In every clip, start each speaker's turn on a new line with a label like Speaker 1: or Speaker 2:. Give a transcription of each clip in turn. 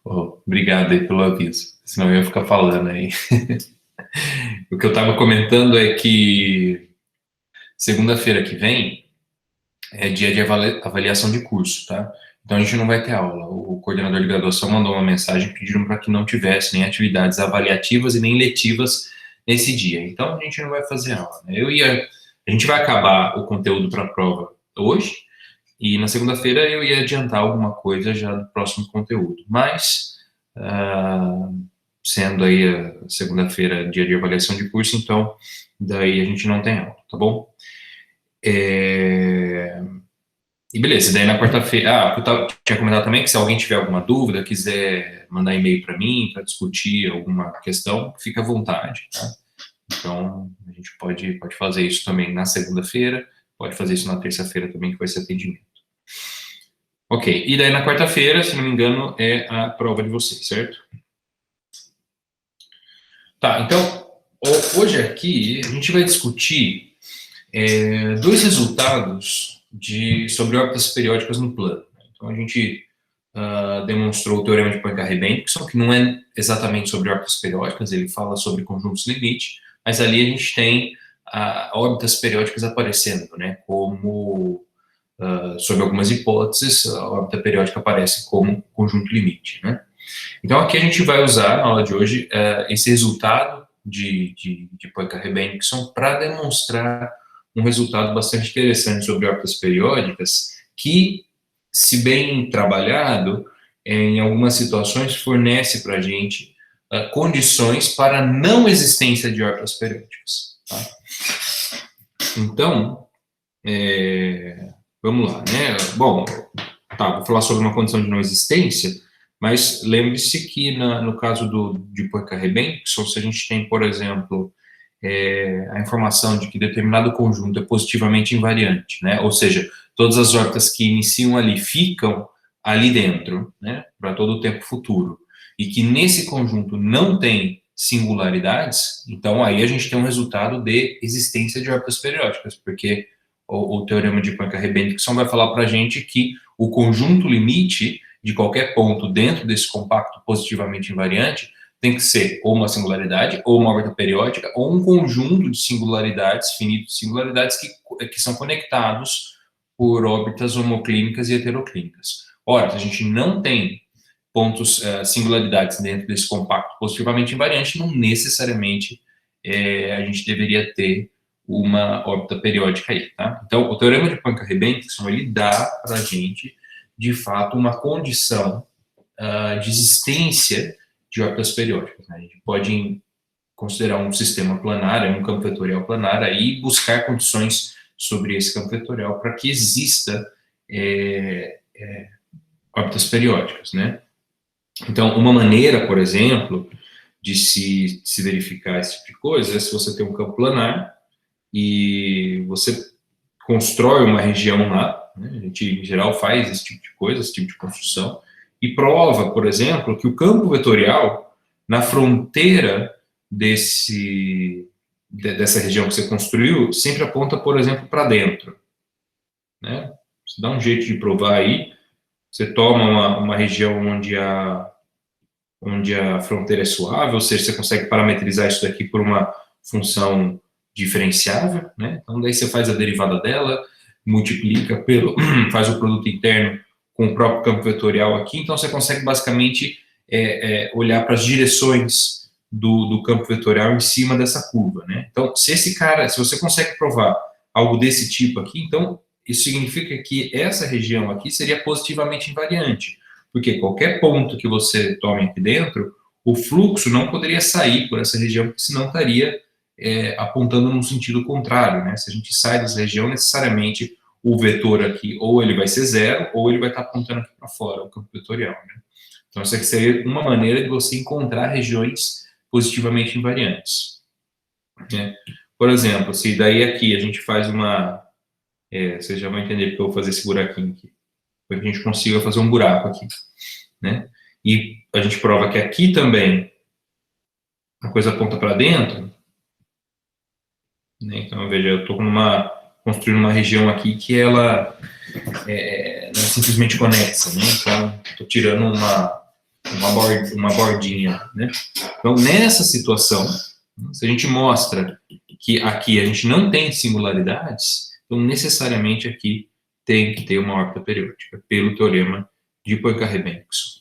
Speaker 1: Oh, obrigado aí pelo aviso, senão eu ia ficar falando aí. O que eu estava comentando é que segunda-feira que vem é dia de avaliação de curso, tá? Então a gente não vai ter aula. O coordenador de graduação mandou uma mensagem pedindo para que não tivesse nem atividades avaliativas e nem letivas nesse dia. Então a gente não vai fazer aula, né? A gente vai acabar o conteúdo para a prova hoje e na segunda-feira eu ia adiantar alguma coisa já do próximo conteúdo. Mas ah, sendo aí a segunda-feira dia de avaliação de curso, então daí a gente não tem aula, tá bom? É... E beleza, daí na quarta-feira. Tinha comentado também que se alguém tiver alguma dúvida, quiser mandar e-mail para mim para discutir alguma questão, fica à vontade, tá? Então a gente pode fazer isso também na segunda-feira, pode fazer isso na terça-feira também, que vai ser atendimento. Ok, e daí na quarta-feira, se não me engano, é a prova de vocês, certo? Tá, então hoje aqui a gente vai discutir dois resultados sobre órbitas periódicas no plano. Então, a gente demonstrou o teorema de Poincare-Bendixson, que não é exatamente sobre órbitas periódicas, ele fala sobre conjuntos limite, mas ali a gente tem órbitas periódicas aparecendo, né, como, sob algumas hipóteses, a órbita periódica aparece como conjunto limite, né. Então, aqui a gente vai usar, na aula de hoje, esse resultado de Poincare-Bendixson para demonstrar um resultado bastante interessante sobre órbitas periódicas que, se bem trabalhado, em algumas situações fornece para a gente condições para a não existência de órbitas periódicas. Tá? Então, vamos lá, né? Bom, tá, vou falar sobre uma condição de não existência, mas lembre-se que no caso de Poincare-Bendixson, se a gente tem, por exemplo, a informação de que determinado conjunto é positivamente invariante, né? Ou seja, todas as órbitas que iniciam ali ficam ali dentro, né? Para todo o tempo futuro. E que nesse conjunto não tem singularidades, então aí a gente tem um resultado de existência de órbitas periódicas, porque o teorema de Poincare-Bendixson vai falar para a gente que o conjunto limite de qualquer ponto dentro desse compacto positivamente invariante tem que ser ou uma singularidade, ou uma órbita periódica, ou um conjunto de singularidades, finitos de singularidades, que são conectados por órbitas homoclínicas e heteroclínicas. Ora, se a gente não tem pontos, singularidades dentro desse compacto positivamente invariante, não necessariamente a gente deveria ter uma órbita periódica aí, tá? Então, o teorema de Poincare-Bendixson, ele dá para a gente, de fato, uma condição de existência de órbitas periódicas, né? A gente pode considerar um sistema planar, um campo vetorial planar, aí buscar condições sobre esse campo vetorial para que exista órbitas periódicas, né? Então, uma maneira, por exemplo, de se verificar esse tipo de coisa é se você tem um campo planar e você constrói uma região lá, né? A gente, em geral, faz esse tipo de coisa, esse tipo de construção, e prova, por exemplo, que o campo vetorial, na fronteira dessa região que você construiu, sempre aponta, por exemplo, para dentro, né? Você dá um jeito de provar aí, você toma uma região onde a fronteira é suave, ou seja, você consegue parametrizar isso daqui por uma função diferenciável, né? Então, daí você faz a derivada dela, multiplica faz o produto interno com o próprio campo vetorial aqui, então você consegue basicamente olhar para as direções do campo vetorial em cima dessa curva, né? Então, se você consegue provar algo desse tipo aqui, então isso significa que essa região aqui seria positivamente invariante, porque qualquer ponto que você tome aqui dentro, o fluxo não poderia sair por essa região, porque senão estaria apontando num sentido contrário, né? Se a gente sai dessa região, necessariamente o vetor aqui, ou ele vai ser zero, ou ele vai estar apontando aqui para fora, o campo vetorial, né? Então, essa aqui seria uma maneira de você encontrar regiões positivamente invariantes, né? Por exemplo, se daí aqui a gente faz vocês já vão entender porque eu vou fazer esse buraquinho aqui, para que a gente consiga fazer um buraco aqui, né? E a gente prova que aqui também a coisa aponta para dentro, né? Então, veja, eu estou
Speaker 2: construindo uma região aqui que ela não é simplesmente conexa, né? Então, estou tirando uma bordinha, né? Então, nessa situação, se a gente mostra que aqui a gente não tem singularidades, então necessariamente aqui tem que ter uma órbita periódica, pelo teorema de Poincaré-Bengtson.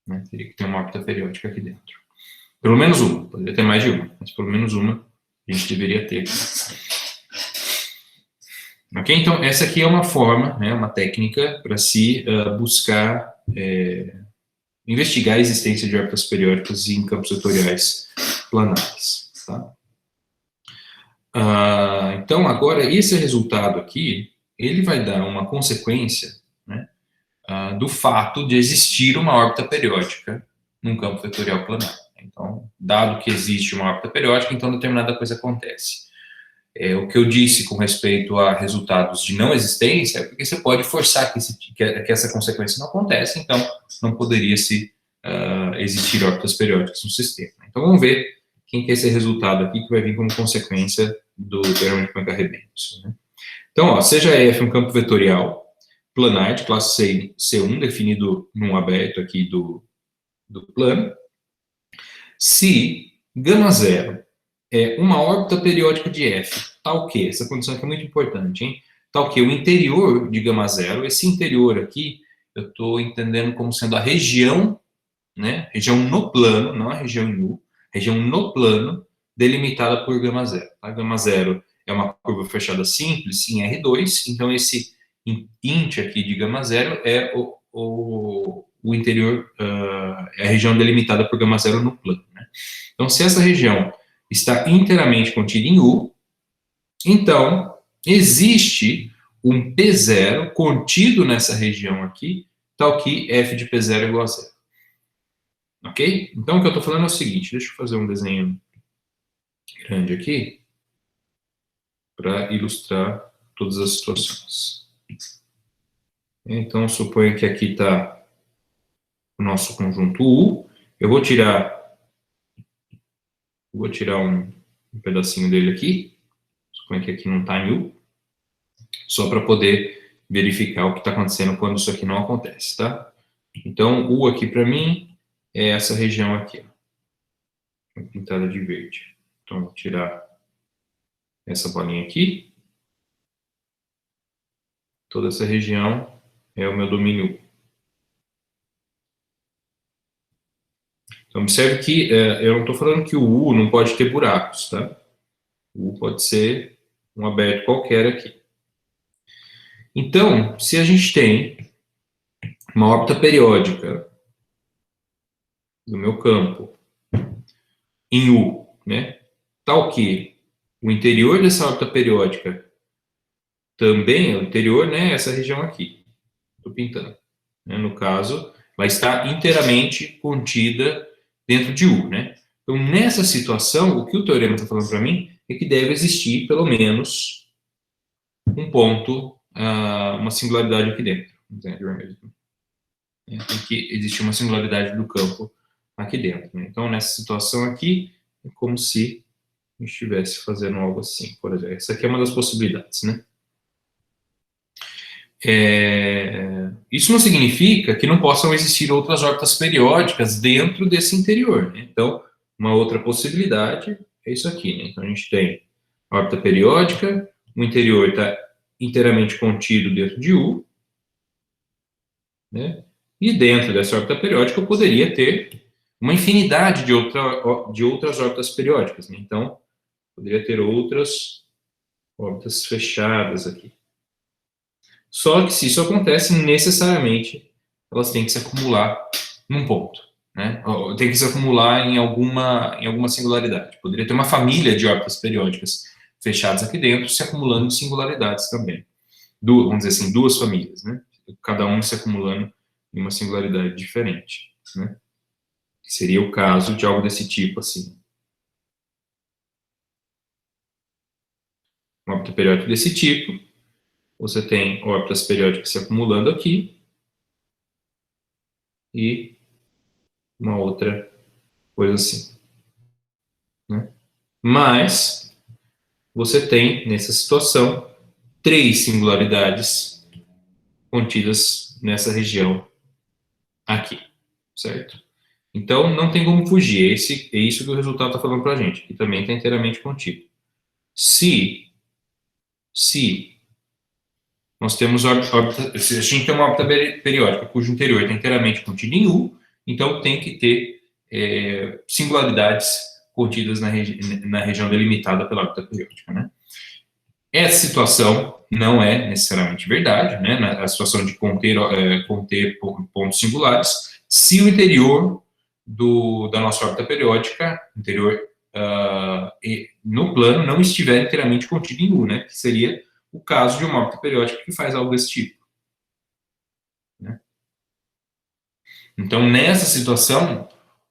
Speaker 2: Né? Teria que ter uma órbita periódica aqui dentro. Pelo menos uma, poderia ter mais de uma, mas pelo menos uma a gente deveria ter. Ok? Então, essa aqui é uma forma, né, uma técnica para se buscar investigar a existência de órbitas periódicas em campos vetoriais planares. Tá? Então, agora, esse resultado aqui, ele vai dar uma consequência, né, do fato de existir uma órbita periódica num campo vetorial planar. Então, dado que existe uma órbita periódica, então determinada coisa acontece. O que eu disse com respeito a resultados de não existência é porque você pode forçar que essa consequência não aconteça, então não poderia existir órbitas periódicas no sistema. Então, vamos ver quem que é esse resultado aqui que vai vir como consequência do teorema de Poincaré-Bengtson. Né? Então, ó, seja F um campo vetorial planar de classe C1, definido num aberto aqui do plano, se γ zero é uma órbita periódica de F, tal que, essa condição aqui é muito importante, hein? Tal que o interior de γ zero, esse interior aqui, eu estou entendendo como sendo a região, né? Região no plano, não a região em U, região no plano, delimitada por γ zero. Tá? Γ zero é uma curva fechada simples em R2, então esse int aqui de γ zero é o interior, é a região delimitada por γ zero no plano. Né? Então, se essa região está inteiramente contida em U, então existe um P0 contido nessa região aqui, tal que f de P0 é igual a zero. Ok? Então, o que eu estou falando é o seguinte, deixa eu fazer um desenho grande aqui, para ilustrar todas as situações. Então, suponho que aqui está o nosso conjunto U, eu vou tirar um pedacinho dele aqui, suponho que aqui não está em U, só para poder verificar o que está acontecendo quando isso aqui não acontece, tá? Então, U aqui para mim é essa região aqui, ó, pintada de verde. Então, vou tirar essa bolinha aqui. Toda essa região é o meu domínio U. Então, observe que eu não estou falando que o U não pode ter buracos, tá? O U pode ser um aberto qualquer aqui. Então, se a gente tem uma órbita periódica do meu campo em U, né, tal que o interior dessa órbita periódica também é o interior, né, essa região aqui, estou pintando. Né, no caso, vai estar inteiramente contida dentro de U, né? Então, nessa situação, o que o teorema está falando para mim é que deve existir, pelo menos, um ponto, uma singularidade aqui dentro. Tem que existir uma singularidade do campo aqui dentro. Né? Então, nessa situação aqui, é como se eu estivesse fazendo algo assim, por exemplo. Essa aqui é uma das possibilidades, né? Isso não significa que não possam existir outras órbitas periódicas dentro desse interior. Né? Então, uma outra possibilidade é isso aqui. Né? Então, a gente tem a órbita periódica, o interior está inteiramente contido dentro de U, né? E dentro dessa órbita periódica eu poderia ter uma infinidade de outras órbitas periódicas. Né? Então, poderia ter outras órbitas fechadas aqui. Só que se isso acontece, necessariamente elas têm que se acumular num ponto. Né? Tem que se acumular em alguma singularidade. Poderia ter uma família de órbitas periódicas fechadas aqui dentro, se acumulando em singularidades também. Vamos dizer assim, duas famílias, né? Cada um se acumulando em uma singularidade diferente. Né? Seria o caso de algo desse tipo, assim. Um órbita periódico desse tipo, você tem órbitas periódicas se acumulando aqui, e uma outra coisa assim. Né? Mas,
Speaker 1: você tem, nessa situação, 3 singularidades contidas nessa região aqui, certo? Então, não tem como fugir, é isso que o resultado está falando para a gente, que também está inteiramente contido. Se nós temos órbita, se a gente tem uma órbita periódica cujo interior está inteiramente contido em U, então tem que ter singularidades contidas na região delimitada pela órbita periódica, né? Essa situação não é necessariamente verdade, né? A situação de conter pontos singulares, se o interior da nossa órbita periódica, no plano, não estiver inteiramente contido em U, né? Que seria o caso de uma órbita periódica que faz algo desse tipo, né? Então, nessa situação,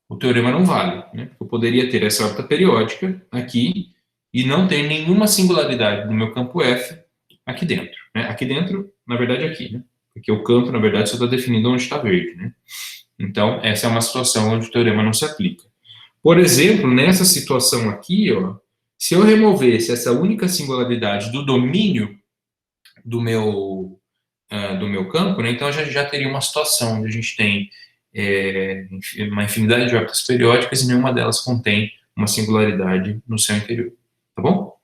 Speaker 1: o teorema não vale, né? Eu poderia ter essa órbita periódica aqui e não ter nenhuma singularidade no meu campo F aqui dentro, né? Aqui dentro, na verdade, aqui, né? Porque o campo, na verdade, só está definindo onde está verde, né? Então, essa é uma situação onde o teorema não se aplica. Por exemplo, nessa situação aqui, ó, se eu removesse essa única singularidade do domínio do meu campo, né, então já teria uma situação onde a gente tem uma infinidade de órbitas periódicas e nenhuma delas contém uma singularidade no seu interior, tá bom?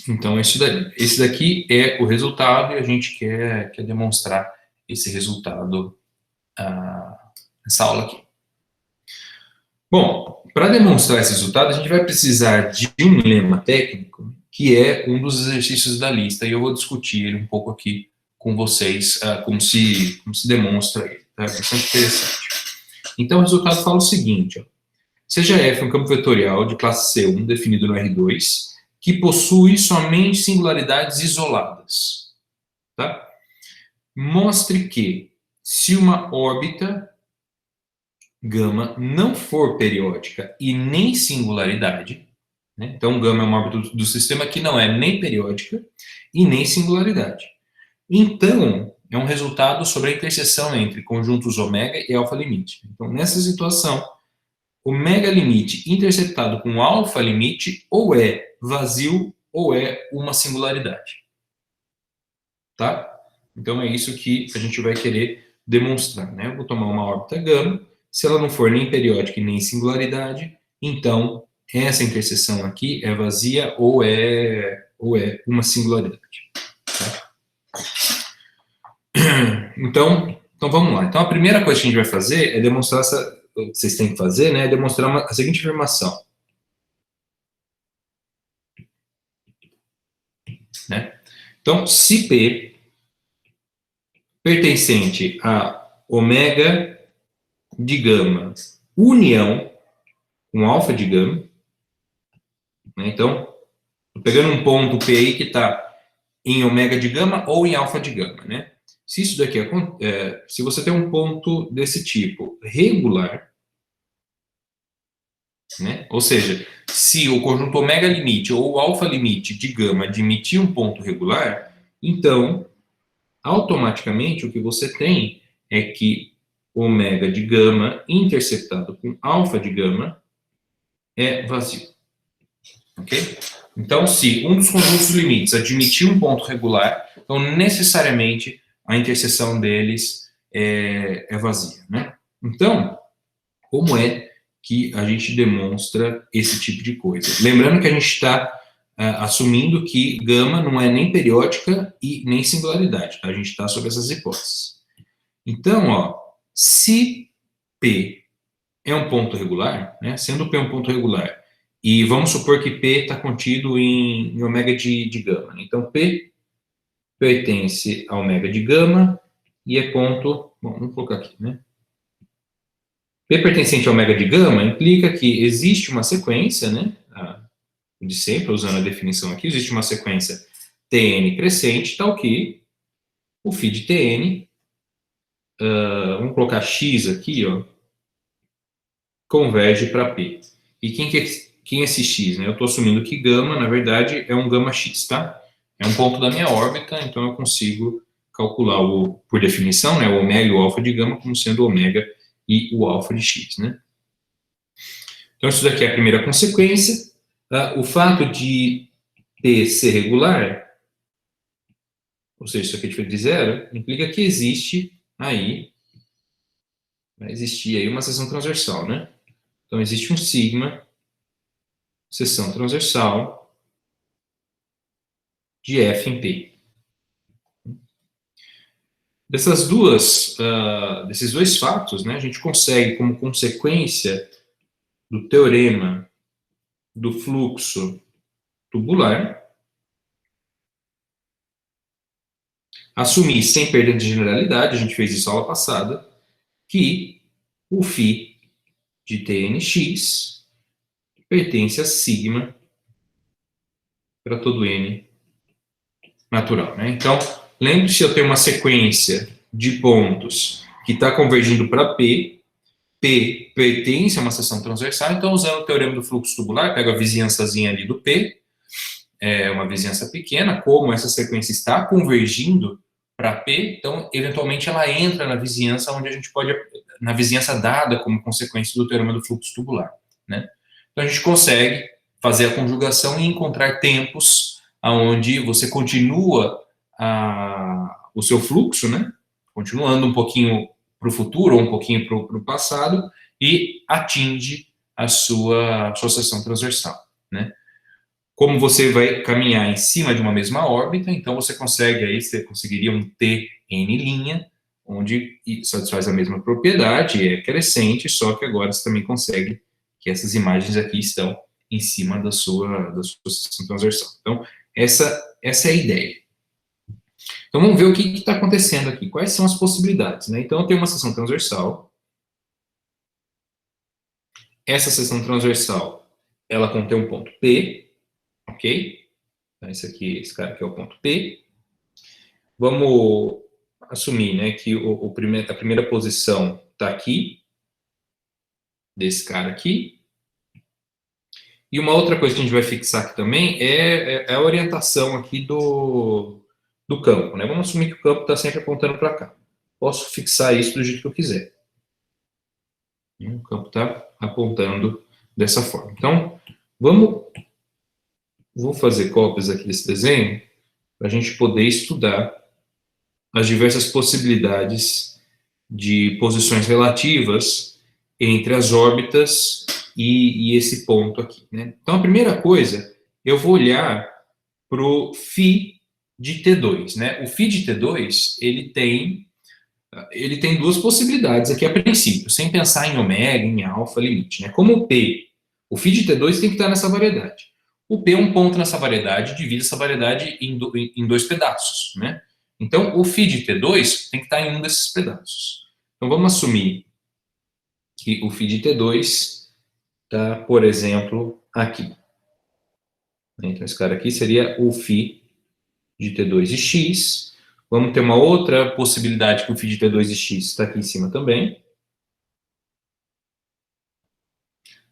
Speaker 1: Então esse daqui é o resultado e a gente quer demonstrar esse resultado nessa aula aqui. Bom, para demonstrar esse resultado, a gente vai precisar de um lema técnico, que é um dos exercícios da lista, e eu vou discutir ele um pouco aqui com vocês, como se demonstra ele. Tá? É bastante interessante. Então, o resultado fala o seguinte, ó, seja F um campo vetorial de classe C1, definido no R2, que possui somente singularidades isoladas. Tá? Mostre que, se uma órbita gama não for periódica e nem singularidade, né? Então gama é uma órbita do sistema que não é nem periódica e nem singularidade. Então, é um resultado sobre a interseção entre conjuntos ômega e alfa limite. Então, nessa situação, ômega limite interceptado com alfa limite ou é vazio ou é uma singularidade. Tá? Então, é isso que a gente vai querer demonstrar, né? Eu vou tomar uma órbita gama. Se ela não for nem periódica e nem singularidade, então essa interseção aqui é vazia ou é uma singularidade. Tá? Então vamos lá. Então a primeira coisa que a gente vai fazer é demonstrar o que vocês têm que fazer, né? É demonstrar a seguinte afirmação. Né? Então, se P pertencente a ômega de gama união com alfa de gama, né? Então, estou pegando um ponto P aí que está em ômega de gama ou em alfa de gama, né? Se isso daqui se você tem um ponto desse tipo regular, né? Ou seja, se o conjunto ômega limite ou alfa limite de gama admitir um ponto regular, então, automaticamente, o que você tem é que ômega de gama interceptado com alfa de gama é vazio. Ok? Então, se um dos conjuntos limites admitir um ponto regular, então necessariamente a interseção deles é vazia, né? Então, como é que a gente demonstra esse tipo de coisa? Lembrando que a gente está assumindo que gama não é nem periódica e nem singularidade, tá? A gente está sobre essas hipóteses. Então, ó, se P é um ponto regular, né? Sendo P um ponto regular, e vamos supor que P está contido em ômega de gama. Então, P pertence a ômega de gama e é ponto... Bom, vamos colocar aqui, né? P pertencente a ômega de gama implica que existe uma sequência, né? De sempre, usando a definição aqui, existe uma sequência Tn crescente, tal que o φ de Tn, vamos colocar X aqui, ó, converge para P. E quem é esse X? Né? Eu estou assumindo que gama, na verdade, é um gama X, tá? É um ponto da minha órbita, então eu consigo calcular, por definição, né, o ômega e o alfa de gama como sendo o ômega e o alfa de X, né? Então, isso daqui é a primeira consequência. O fato de P ser regular, ou seja, isso aqui é diferente de zero, implica que existe aí, vai existir aí uma seção transversal, né? Então, existe um sigma, seção transversal, de F em P. Desses dois fatos, né, a gente consegue, como consequência do teorema do fluxo tubular, assumir, sem perda de generalidade, a gente fez isso aula passada, que o φ de Tnx pertence a sigma para todo n natural. Né? Então, lembre-se, eu tenho uma sequência de pontos que está convergindo para P, P pertence a uma seção transversal, então, usando o teorema do fluxo tubular, pego a vizinhançazinha ali do P, é uma vizinhança pequena, como essa sequência está convergindo para P, então, eventualmente, ela entra na vizinhança onde a gente pode, na vizinhança dada como consequência do teorema do fluxo tubular, né? Então, a gente consegue fazer a conjugação e encontrar tempos onde você continua o seu fluxo, né? Continuando um pouquinho para o futuro ou um pouquinho para o passado e atinge a sua seção transversal, né? Como você vai caminhar em cima de uma mesma órbita, então você conseguiria um Tn', onde satisfaz a mesma propriedade, é crescente, só que agora você também consegue que essas imagens aqui estão em cima da sua seção transversal. Então, essa é a ideia. Então, vamos ver o que está acontecendo aqui. Quais são as possibilidades, né? Então, eu tenho uma seção transversal. Essa seção transversal, ela contém um ponto P, ok? Então, esse cara aqui é o ponto P. Vamos assumir, né, que a primeira posição está aqui, desse cara aqui. E uma outra coisa que a gente vai fixar aqui também é a orientação aqui do campo, né? Vamos assumir que o campo está sempre apontando para cá. Posso fixar isso do jeito que eu quiser. O campo está apontando dessa forma. Então, vou fazer cópias aqui desse desenho para a gente poder estudar as diversas possibilidades de posições relativas entre as órbitas e esse ponto aqui, né? Então, a primeira coisa, eu vou olhar para o φ de T2, né? O φ de T2, ele tem duas possibilidades aqui a princípio, sem pensar em ômega, em alfa, limite, né? Como o φ de T2 tem que estar nessa variedade. O P é um ponto nessa variedade, divide essa variedade em dois pedaços, né? Então, o φ de T2 tem que estar em um desses pedaços. Então, vamos assumir que o φ de T2 está, por exemplo, aqui. Então, esse cara aqui seria o φ de T2 e x. Vamos ter uma outra possibilidade que o φ de T2 e x está aqui em cima também.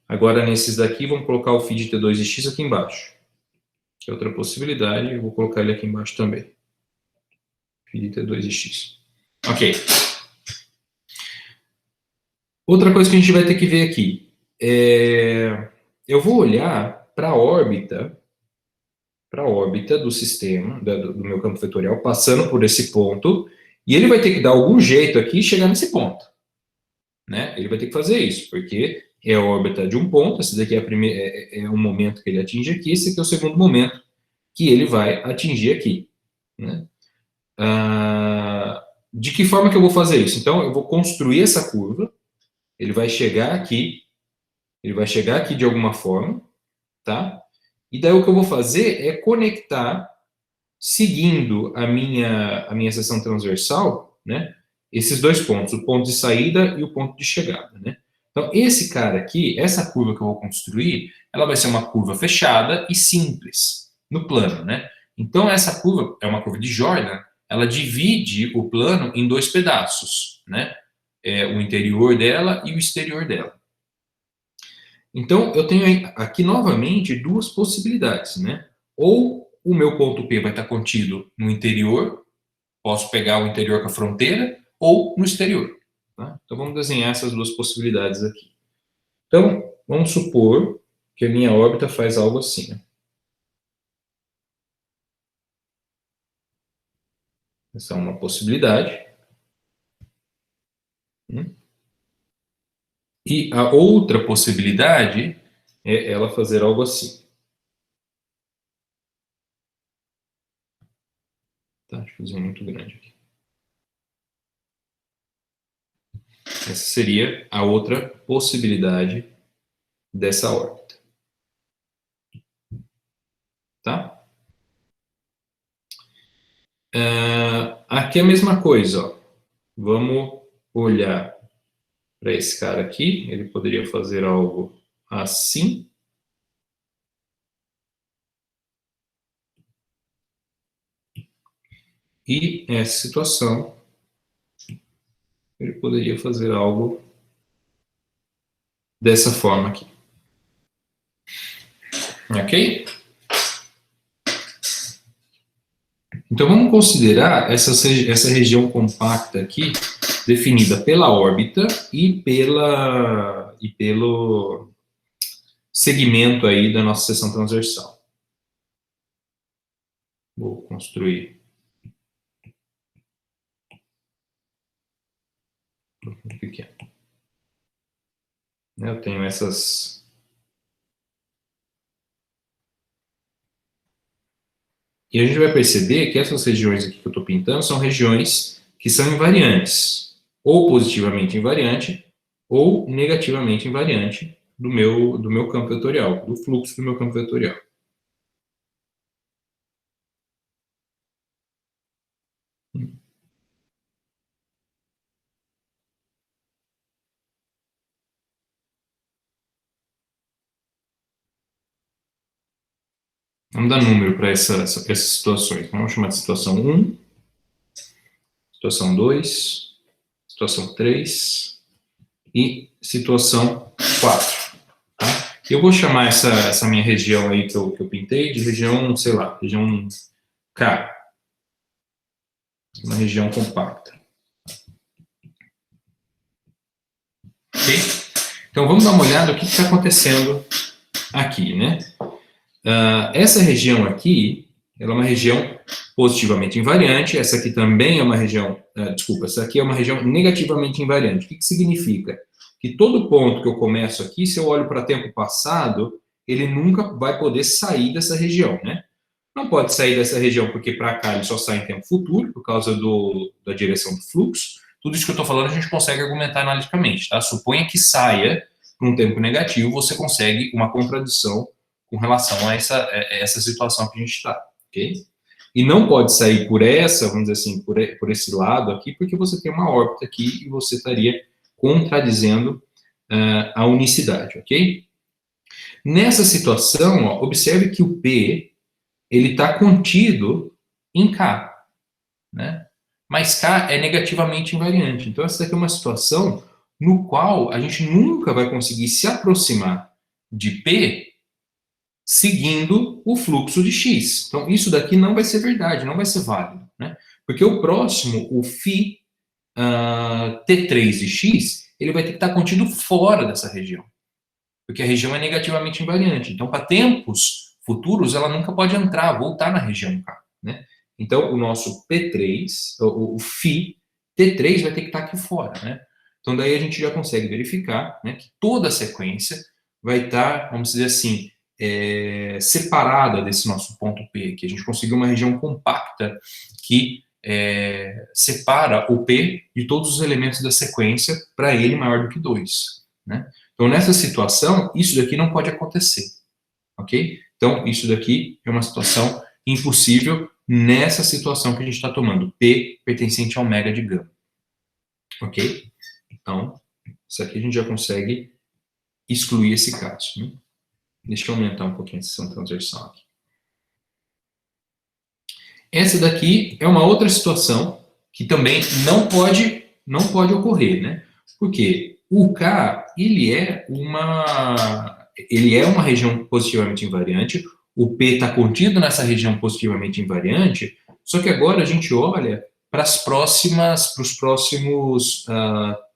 Speaker 1: Agora, nesses daqui, vamos colocar o φ de T2 e x aqui embaixo. Que é outra possibilidade, eu vou colocar ele aqui embaixo também. Φ de T2 e x. Ok. Outra coisa que a gente vai ter que ver aqui. Eu vou olhar para a órbita do sistema, do meu campo vetorial, passando por esse ponto, e ele vai ter que dar algum jeito aqui e chegar nesse ponto. Né? Ele vai ter que fazer isso, porque é a órbita de um ponto, esse daqui é o momento que ele atinge aqui, esse aqui é o segundo momento que ele vai atingir aqui. Né? De que forma que eu vou fazer isso? Então, eu vou construir essa curva, ele vai chegar aqui de alguma forma, tá? E daí o que eu vou fazer é conectar, seguindo a minha seção transversal, né? Esses dois pontos, o ponto de saída e o ponto de chegada, né? Então, esse cara aqui, essa curva que eu vou construir, ela vai ser uma curva fechada e simples, no plano, né? Então, essa curva é uma curva de Jordan, ela divide o plano em dois pedaços, né? O interior dela e o exterior dela. Então, eu tenho aqui novamente duas possibilidades, né? Ou o meu ponto P vai estar contido no interior, posso pegar o interior com a fronteira, ou no exterior. Tá? Então, vamos desenhar essas duas possibilidades aqui. Então, vamos supor que a minha órbita faz algo assim. Essa é uma possibilidade. E a outra possibilidade é ela fazer algo assim. Tá, deixa eu fazer muito grande aqui. Essa seria a outra possibilidade dessa órbita. Tá? Aqui é a mesma coisa, ó. Vamos olhar para esse cara aqui. Ele poderia fazer algo assim. E essa situação, ele poderia fazer algo dessa forma aqui. Ok? Então vamos considerar essa região compacta aqui, definida pela órbita e pelo segmento aí da nossa seção transversal. Vou construir um pequeno. Eu tenho essas... E a gente vai perceber que essas regiões aqui que eu estou pintando são regiões que são invariantes, ou positivamente invariante, ou negativamente invariante do meu campo vetorial, do fluxo do meu campo vetorial. Vamos dar número para essas situações. Vamos chamar de situação 1, situação 2, situação 3 e situação 4. Tá? Eu vou chamar essa minha região aí que eu pintei de região, sei lá, região K. Uma região compacta. Ok? Então vamos dar uma olhada no que está acontecendo aqui, né? Essa região aqui, ela é uma região positivamente invariante, essa aqui também é uma região, essa aqui é uma região negativamente invariante. O que significa? Que todo ponto que eu começo aqui, se eu olho para tempo passado, ele nunca vai poder sair dessa região, né? Não pode sair dessa região porque para cá ele só sai em tempo futuro, por causa da direção do fluxo. Tudo isso que eu estou falando a gente consegue argumentar analiticamente, tá? Suponha que saia para um tempo negativo, você consegue uma contradição com relação a essa situação que a gente está, ok? E não pode sair por essa, vamos dizer assim, por esse lado aqui, porque você tem uma órbita aqui e você estaria contradizendo a unicidade, ok? Nessa situação, ó, observe que o P, ele está contido em K, né? Mas K é negativamente invariante. Então, essa daqui é uma situação no qual a gente nunca vai conseguir se aproximar de P seguindo o fluxo de X. Então, isso daqui não vai ser verdade, não vai ser válido, né? Porque o próximo, o φ T3 de X, ele vai ter que estar contido fora dessa região. Porque a região é negativamente invariante. Então, para tempos futuros, ela nunca pode entrar, voltar na região K, né? Então, o nosso P3, o φ T3 vai ter que estar aqui fora, né? Então, daí a gente já consegue verificar, né, que toda a sequência vai estar, vamos dizer assim, separada desse nosso ponto P, que a gente conseguiu uma região compacta que separa o P de todos os elementos da sequência para ele maior do que 2, né? Então, nessa situação, isso daqui não pode acontecer, ok? Então, isso daqui é uma situação impossível nessa situação que a gente está tomando, P pertencente a omega de gama, ok? Então, isso aqui a gente já consegue excluir esse caso, né? Deixa eu aumentar um pouquinho a seção transversal aqui. Essa daqui é uma outra situação que também não pode ocorrer, né? Porque o K, ele é uma região positivamente invariante, o P está contido nessa região positivamente invariante, só que agora a gente olha para os próximos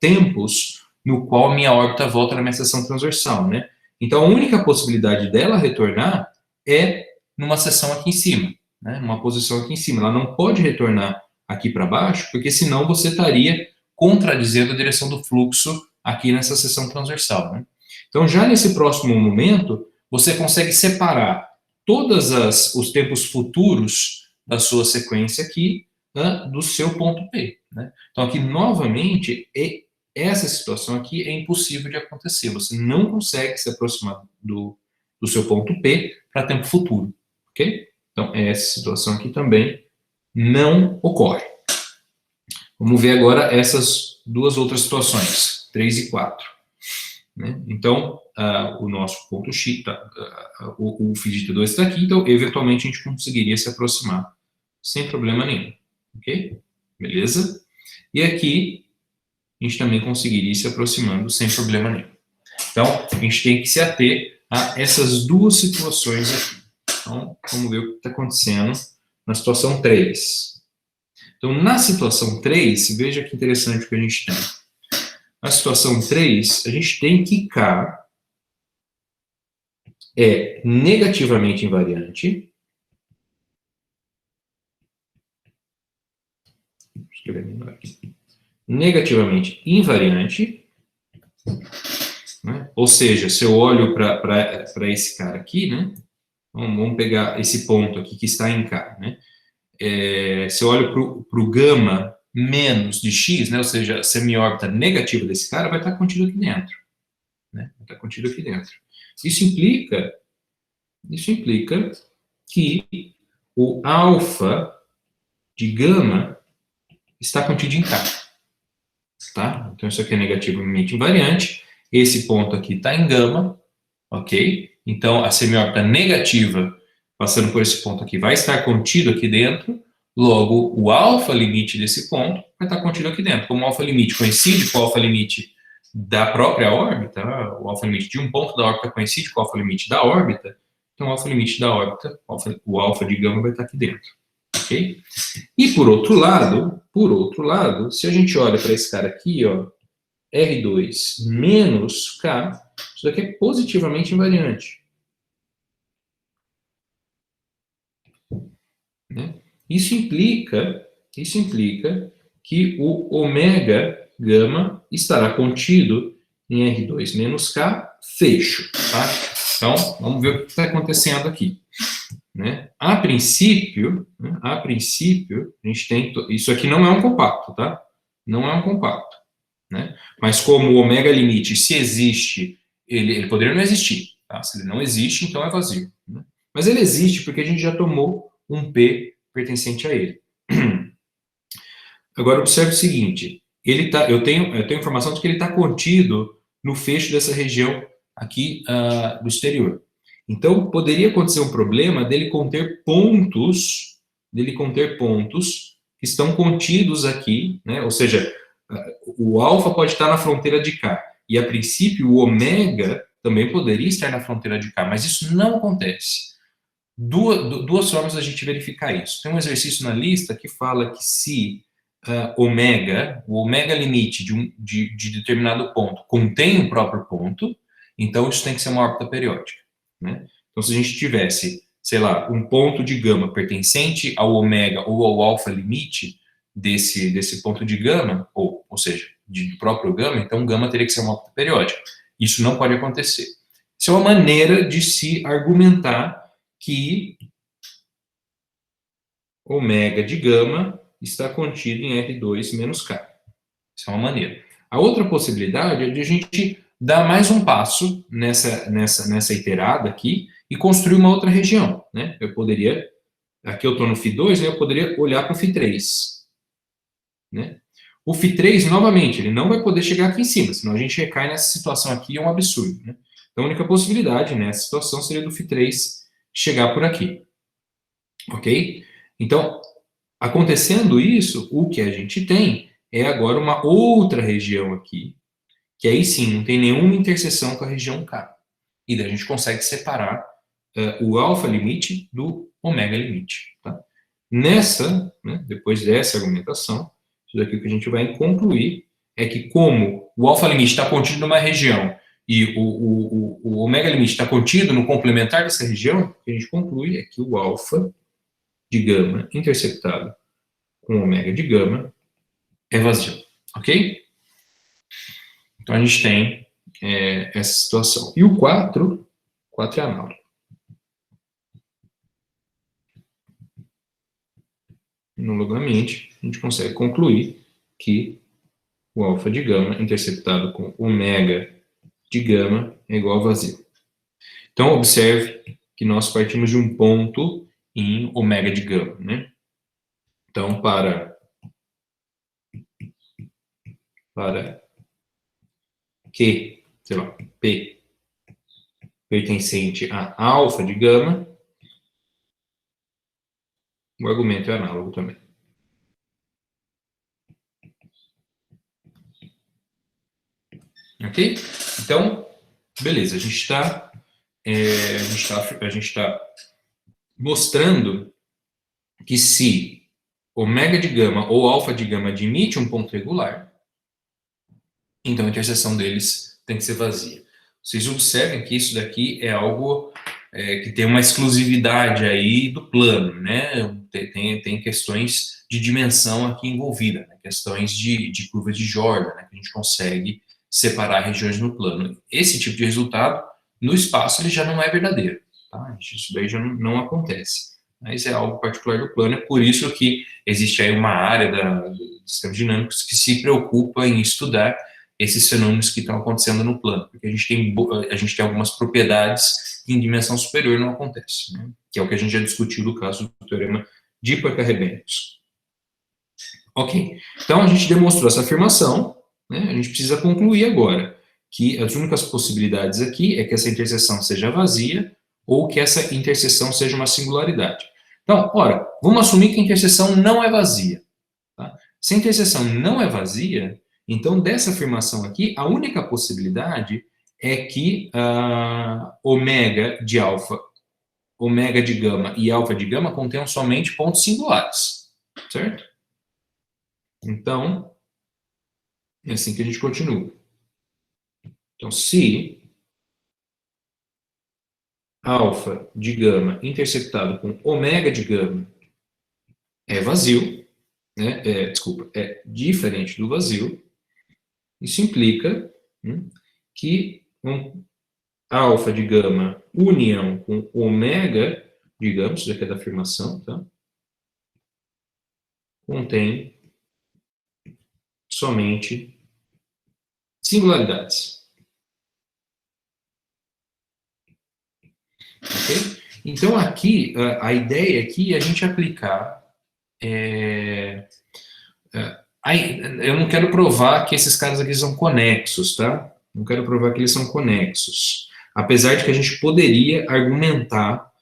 Speaker 1: tempos no qual minha órbita volta na minha seção transversal, né? Então, a única possibilidade dela retornar é numa seção aqui em cima, né? Numa posição aqui em cima. Ela não pode retornar aqui para baixo, porque senão você estaria contradizendo a direção do fluxo aqui nessa seção transversal, né? Então, já nesse próximo momento, você consegue separar todos os tempos futuros da sua sequência aqui, né, do seu ponto P, né? Então, aqui, novamente, essa situação aqui é impossível de acontecer. Você não consegue se aproximar do seu ponto P para tempo futuro, ok? Então, essa situação aqui também não ocorre. Vamos ver agora essas duas outras situações, 3 e 4. Né? Então, o nosso ponto X, o φ de T2 está aqui, então, eventualmente, a gente conseguiria se aproximar sem problema nenhum, ok? Beleza? E aqui, a gente também conseguiria ir se aproximando sem problema nenhum. Então, a gente tem que se ater a essas duas situações aqui. Então, vamos ver o que está acontecendo na situação 3. Então, na situação 3, veja que interessante o que a gente tem. Na situação 3, a gente tem que K é negativamente invariante. Vou escrever melhor aqui. Negativamente invariante. Né? Ou seja, se eu olho para esse cara aqui, né? Vamos pegar esse ponto aqui que está em K, né? Se eu olho para o gama menos de x, né? Ou seja, a semiórbita negativa desse cara vai estar contido aqui dentro. Né? Vai estar contido aqui dentro. Isso implica que o alfa de gama está contido em K. Tá? Então, isso aqui é negativamente invariante. Esse ponto aqui está em gama, ok? Então, a semiórbita negativa, passando por esse ponto aqui, vai estar contido aqui dentro. Logo, o alfa limite desse ponto vai estar contido aqui dentro. Como o alfa limite coincide com o alfa limite da própria órbita, o alfa limite de um ponto da órbita coincide com o alfa limite da órbita, então o alfa limite da órbita, o alfa de gama vai estar aqui dentro. Ok? E por outro lado, se a gente olha para esse cara aqui, ó, R2 menos K, isso daqui é positivamente invariante. Né? Isso implica que o ômega gama estará contido em R2 menos K, fecho. Tá? Então, vamos ver o que está acontecendo aqui. Né? A princípio, a gente tem... Isso aqui não é um compacto, tá? Não é um compacto. Né? Mas como o ômega limite, se existe, ele poderia não existir. Tá? Se ele não existe, então é vazio. Né? Mas ele existe porque a gente já tomou um P pertencente a ele. Agora, observe o seguinte. Eu tenho informação de que ele está contido no fecho dessa região aqui do exterior. Então, poderia acontecer um problema dele conter pontos que estão contidos aqui, né? Ou seja, o alfa pode estar na fronteira de K, e a princípio o ômega também poderia estar na fronteira de K, mas isso não acontece. Duas formas da gente verificar isso. Tem um exercício na lista que fala que se o ômega limite de determinado ponto contém o próprio ponto, então isso tem que ser uma órbita periódica. Né? Então, se a gente tivesse, sei lá, um ponto de gama pertencente ao ômega ou ao alfa limite desse ponto de gama, ou seja, do próprio gama, então gama teria que ser uma órbita periódica. Isso não pode acontecer. Isso é uma maneira de se argumentar que ômega de gama está contido em R2 menos K. Isso é uma maneira. A outra possibilidade é de a gente dar mais um passo nessa iterada aqui e construir uma outra região. Né? Eu poderia, aqui eu estou no φ2, né? Eu poderia olhar para o φ3. Né? O φ3, novamente, ele não vai poder chegar aqui em cima, senão a gente recai nessa situação aqui, é um absurdo. Né? Então, a única possibilidade nessa situação seria do φ3 chegar por aqui. Ok? Então, acontecendo isso, o que a gente tem é agora uma outra região aqui, que aí sim não tem nenhuma interseção com a região K. E daí a gente consegue separar o alfa limite do ômega limite. Tá? Depois dessa argumentação, isso daqui que a gente vai concluir é que como o alfa limite está contido numa região e o ômega limite está contido no complementar dessa região, o que a gente conclui é que o alfa de gama interceptado com ômega de gama é vazio, ok? Então a gente tem essa situação. E o 4 é análogo. Analogamente, a gente consegue concluir que o alfa de gama interceptado com ômega de gama é igual a vazio. Então, observe que nós partimos de um ponto em ômega de gama, né? Então, para Q, sei lá, P pertencente a alfa de gama, o argumento é análogo também. Ok? Então, beleza, a gente está mostrando que se ômega de gama ou alfa de gama admite um ponto regular, então a interseção deles tem que ser vazia. Vocês observem que isso daqui é algo que tem uma exclusividade aí do plano, né? Tem questões de dimensão aqui envolvida, né? Questões de curva de Jordan, né? Que a gente consegue separar regiões no plano. Esse tipo de resultado, no espaço, ele já não é verdadeiro. Tá? Isso daí já não acontece. Mas é algo particular do plano, é por isso que existe aí uma área dos sistemas dinâmicos que se preocupa em estudar esses fenômenos que estão acontecendo no plano, porque a gente tem algumas propriedades que em dimensão superior não acontecem, né? Que é o que a gente já discutiu no caso do teorema de Poincare-Benz. Ok, então a gente demonstrou essa afirmação, né? A gente precisa concluir agora que as únicas possibilidades aqui é que essa interseção seja vazia ou que essa interseção seja uma singularidade. Então, ora, vamos assumir que a interseção não é vazia. Tá? Se a interseção não é vazia, então dessa afirmação aqui, a única possibilidade é que ômega de alfa, ômega de gama e alfa de gama contenham somente pontos singulares, certo? Então, é assim que a gente continua. Então, se alfa de gama interceptado com ômega de gama é vazio, né? É diferente do vazio, isso implica que alfa de gama união com ômega de gama, isso daqui é da afirmação, tá? Contém somente singularidades. Ok? Então, aqui, a ideia aqui é a gente aplicar. Eu não quero provar que esses caras aqui são conexos, tá? Não quero provar que eles são conexos. Apesar de que a gente poderia argumentar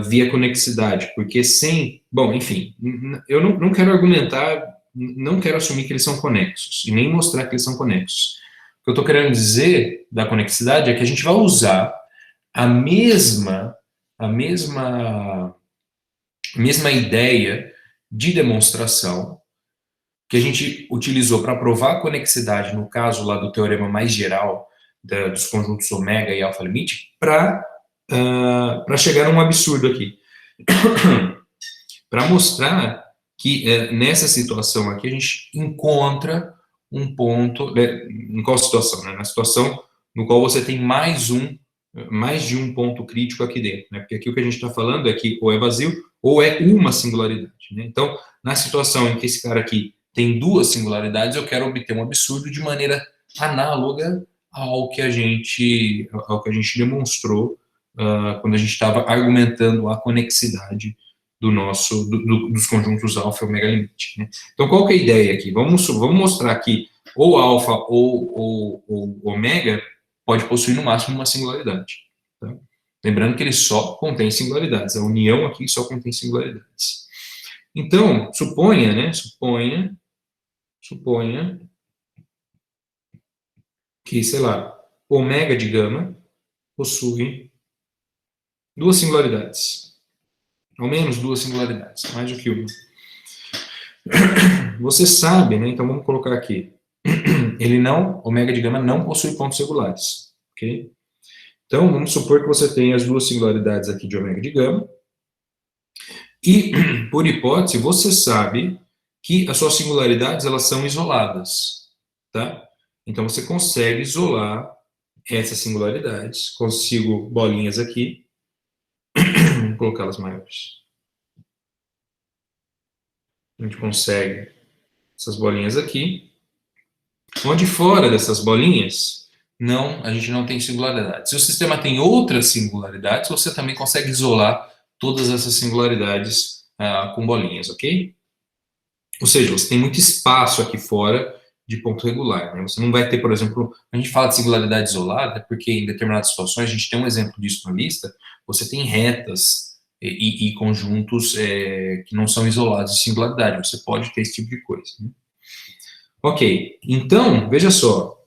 Speaker 1: via conexidade, porque sem. Bom, enfim, eu não quero argumentar, não quero assumir que eles são conexos, e nem mostrar que eles são conexos. O que eu estou querendo dizer da conexidade é que a gente vai usar a mesma ideia de demonstração que a gente utilizou para provar a conexidade, no caso lá do teorema mais geral dos conjuntos ômega e alfa limite, para chegar a um absurdo aqui. Para mostrar que nessa situação aqui a gente encontra um ponto, em qual situação? Né? Na situação no qual você tem mais de um ponto crítico aqui dentro, né? Porque aqui o que a gente está falando é que ou é vazio ou é uma singularidade, né? Então, na situação em que esse cara aqui tem duas singularidades, eu quero obter um absurdo de maneira análoga ao que a gente demonstrou quando a gente estava argumentando a conexidade dos conjuntos alfa e ômega limite, né? Então, qual que é a ideia aqui? Vamos mostrar que ou alfa ou ômega pode possuir no máximo uma singularidade. Tá? Lembrando que ele só contém singularidades. A união aqui só contém singularidades. Então, suponha que, sei lá, ômega de gama possui duas singularidades. Ao menos duas singularidades, mais do que uma. Você sabe, né? Então vamos colocar aqui. Ômega de gama não possui pontos regulares. ok? Então, vamos supor que você tem as duas singularidades aqui de ômega de gama, e, por hipótese, você sabe que as suas singularidades, elas são isoladas, tá? Então, você consegue isolar essas singularidades. Consigo bolinhas aqui, vou colocá-las maiores. A gente consegue essas bolinhas aqui, onde fora dessas bolinhas, a gente não tem singularidade. Se o sistema tem outras singularidades, você também consegue isolar todas essas singularidades com bolinhas, ok? Ou seja, você tem muito espaço aqui fora de ponto regular, né? Você não vai ter, por exemplo, a gente fala de singularidade isolada, porque em determinadas situações, a gente tem um exemplo disso na lista, você tem retas e conjuntos que não são isolados de singularidade, você pode ter esse tipo de coisa, né? Ok, então, veja só,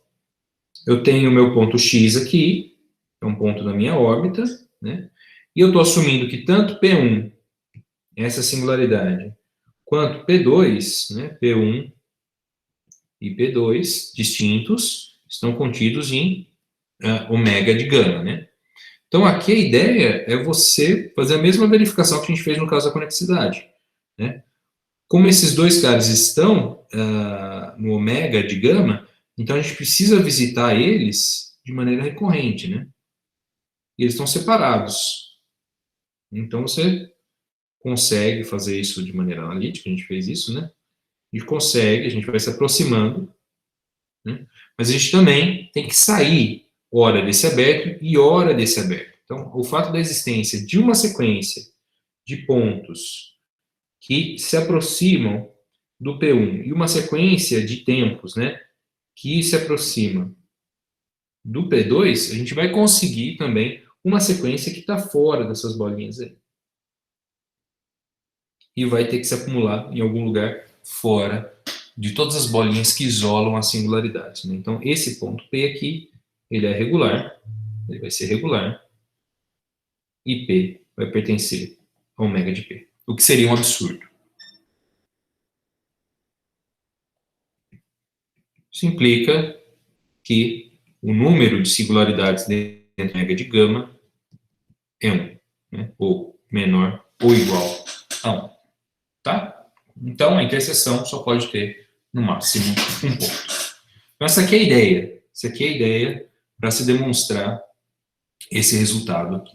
Speaker 1: eu tenho o meu ponto X aqui, é um ponto da minha órbita, né? E eu estou assumindo que tanto P1, essa singularidade, quanto P2, né, P1 e P2, distintos, estão contidos em ômega de gama, né? Então, aqui a ideia é você fazer a mesma verificação que a gente fez no caso da conexidade, né? Como esses dois caras estão no ômega de gama, então a gente precisa visitar eles de maneira recorrente, né? E eles estão separados. Então, você consegue fazer isso de maneira analítica, a gente fez isso, né? A gente consegue, a gente vai se aproximando, né? Mas a gente também tem que sair hora desse aberto e hora desse aberto. Então, o fato da existência de uma sequência de pontos que se aproximam do P1 e uma sequência de tempos, né, que se aproxima do P2, a gente vai conseguir também uma sequência que está fora dessas bolinhas aí. E vai ter que se acumular em algum lugar fora de todas as bolinhas que isolam as singularidades, né? Então, esse ponto P aqui, ele é regular, ele vai ser regular, e P vai pertencer a ômega de P, o que seria um absurdo. Isso implica que o número de singularidades dentro da ômega de gama é 1, né? Ou menor ou igual a 1, tá? Então, a interseção só pode ter, no máximo, um ponto. Então, essa aqui é a ideia. Essa aqui é a ideia para se demonstrar esse resultado aqui.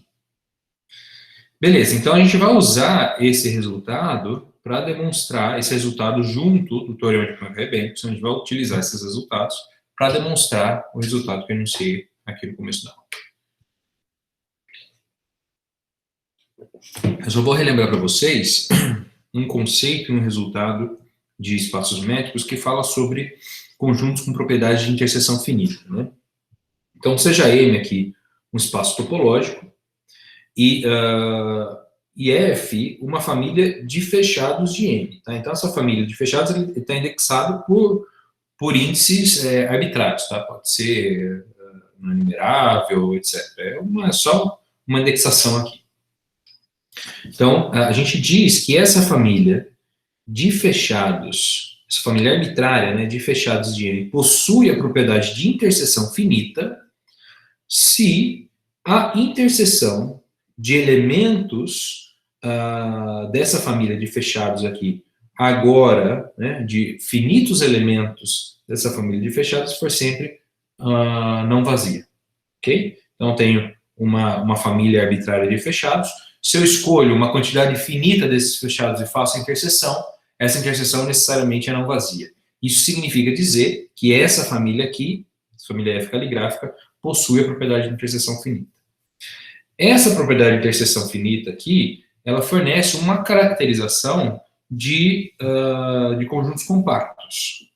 Speaker 1: Beleza, então a gente vai usar esse resultado para demonstrar esse resultado junto do teorema de Poincare-Bendix. A gente vai utilizar esses resultados para demonstrar o resultado que eu anunciei aqui no começo da aula. Eu só vou relembrar para vocês um conceito e um resultado de espaços métricos que fala sobre conjuntos com propriedades de interseção finita, né? Então, seja M aqui um espaço topológico e F uma família de fechados de M. Tá? Então, essa família de fechados está indexado por índices arbitrários. Tá? Pode ser numerável, etc. É só uma indexação aqui. Então, a gente diz que essa família de fechados, essa família arbitrária, né, de fechados de M, possui a propriedade de interseção finita se a interseção de elementos dessa família de fechados aqui, agora, né, de finitos elementos dessa família de fechados, for sempre não vazia. Ok? Então, tenho uma família arbitrária de fechados. Se eu escolho uma quantidade finita desses fechados e faço a interseção, essa interseção necessariamente é não vazia. Isso significa dizer que essa família aqui, essa família F caligráfica, possui a propriedade de interseção finita. Essa propriedade de interseção finita aqui, ela fornece uma caracterização de conjuntos compactos.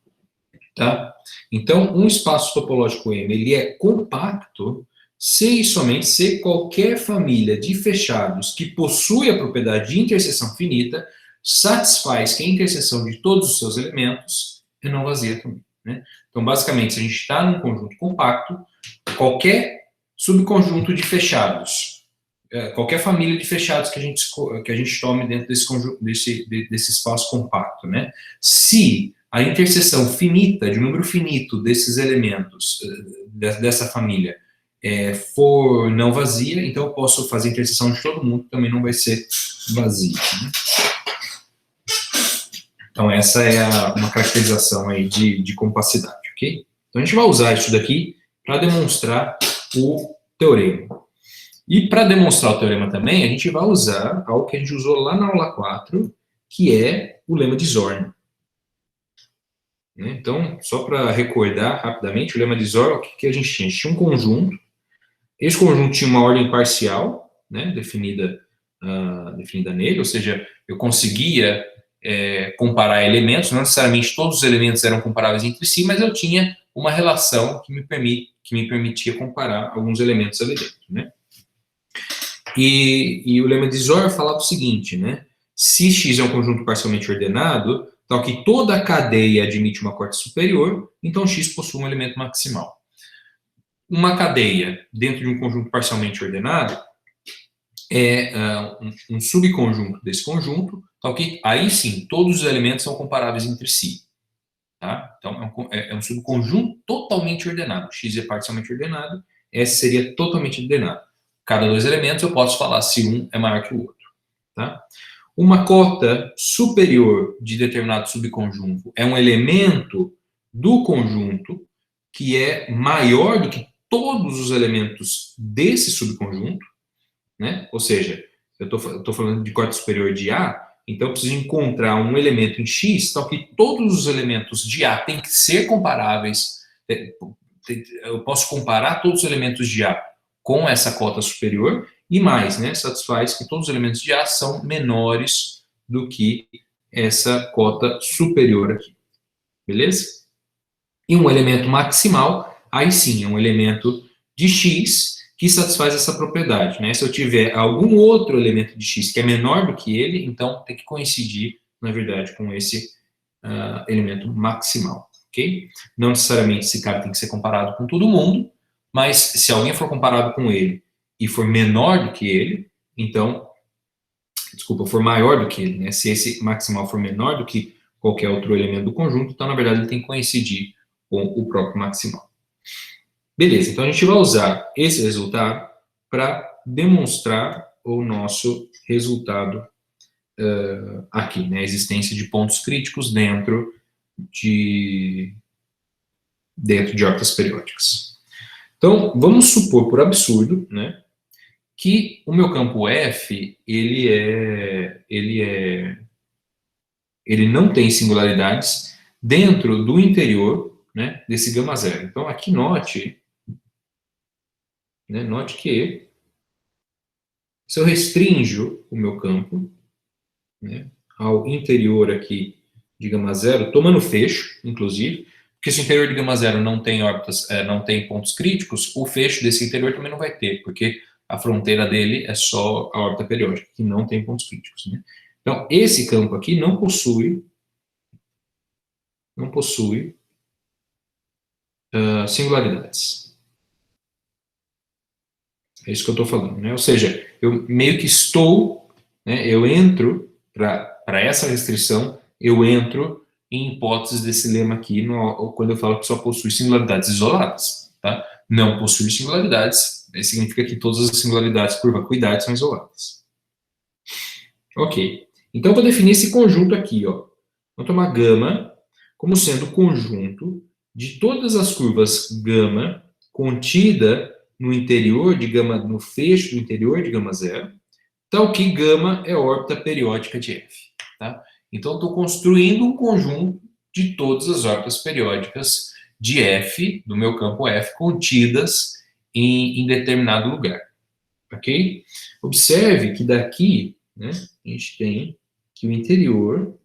Speaker 1: Tá? Então, um espaço topológico M ele é compacto se e somente se qualquer família de fechados que possui a propriedade de interseção finita satisfaz que a interseção de todos os seus elementos é não vazia também, né? Então, basicamente, se a gente está num conjunto compacto, qualquer subconjunto de fechados, qualquer família de fechados que a gente tome dentro desse conjunto, desse espaço compacto, né? Se a interseção finita, de número finito desses elementos, dessa família, for não vazia, então eu posso fazer a interseção de todo mundo, que também não vai ser vazia. Né? Então, essa é uma caracterização aí de compacidade, ok? Então, a gente vai usar isso daqui para demonstrar o teorema. E para demonstrar o teorema também, a gente vai usar algo que a gente usou lá na aula 4, que é o lema de Zorn. Então, só para recordar rapidamente, o lema de Zorn, o que a gente tinha? A gente tinha um conjunto, esse conjunto tinha uma ordem parcial, né, definida nele, ou seja, eu conseguia comparar elementos, não necessariamente todos os elementos eram comparáveis entre si, mas eu tinha uma relação que me permitia comparar alguns elementos ali dentro, né? E o lema de Zorn falava o seguinte, né? Se X é um conjunto parcialmente ordenado, tal que toda a cadeia admite uma corte superior, então X possui um elemento maximal. Uma cadeia dentro de um conjunto parcialmente ordenado é um subconjunto desse conjunto, tal que aí sim todos os elementos são comparáveis entre si. Tá? Então é um subconjunto totalmente ordenado. X é parcialmente ordenado, S seria totalmente ordenado. Cada dois elementos eu posso falar se um é maior que o outro. Tá? Uma cota superior de determinado subconjunto é um elemento do conjunto que é maior do que todos os elementos desse subconjunto, né? Ou seja, eu estou falando de cota superior de A, então eu preciso encontrar um elemento em X, tal que todos os elementos de A têm que ser comparáveis. Eu posso comparar todos os elementos de A com essa cota superior e mais, né? Satisfaz que todos os elementos de A são menores do que essa cota superior aqui. Beleza? E um elemento maximal, aí sim, é um elemento de X que satisfaz essa propriedade. Né? Se eu tiver algum outro elemento de X que é menor do que ele, então tem que coincidir, na verdade, com esse elemento maximal. Okay? Não necessariamente esse cara tem que ser comparado com todo mundo, mas se alguém for comparado com ele e for menor do que ele, então, desculpa, for maior do que ele, né? Se esse maximal for menor do que qualquer outro elemento do conjunto, então, na verdade, ele tem que coincidir com o próprio maximal. Beleza, então a gente vai usar esse resultado para demonstrar o nosso resultado aqui, né? A existência de pontos críticos dentro de órbitas periódicas. Então, vamos supor, por absurdo, né, que o meu campo F, ele não tem singularidades dentro do interior, né, desse gama zero. Então, aqui note que se eu restringo o meu campo, né, ao interior aqui de gama zero, tomando fecho, inclusive, porque se o interior de gama zero não tem órbitas, não tem pontos críticos, o fecho desse interior também não vai ter, porque a fronteira dele é só a órbita periódica, que não tem pontos críticos. Né? Então, esse campo aqui não possui singularidades. É isso que eu estou falando. Né? Ou seja, eu meio que estou, né, eu entro, para essa restrição, eu entro em hipóteses desse lema aqui, quando eu falo que só possui singularidades isoladas. Tá? Não possui singularidades, significa que todas as singularidades por vacuidade são isoladas. Ok. Então, eu vou definir esse conjunto aqui. Ó. Vou tomar gama como sendo o conjunto de todas as curvas gama contida no interior de gama, no fecho do interior de gama zero, tal que gama é órbita periódica de F. Tá? Então, estou construindo um conjunto de todas as órbitas periódicas de F, do meu campo F, contidas em determinado lugar. Ok? Observe que daqui, né, a gente tem que o interior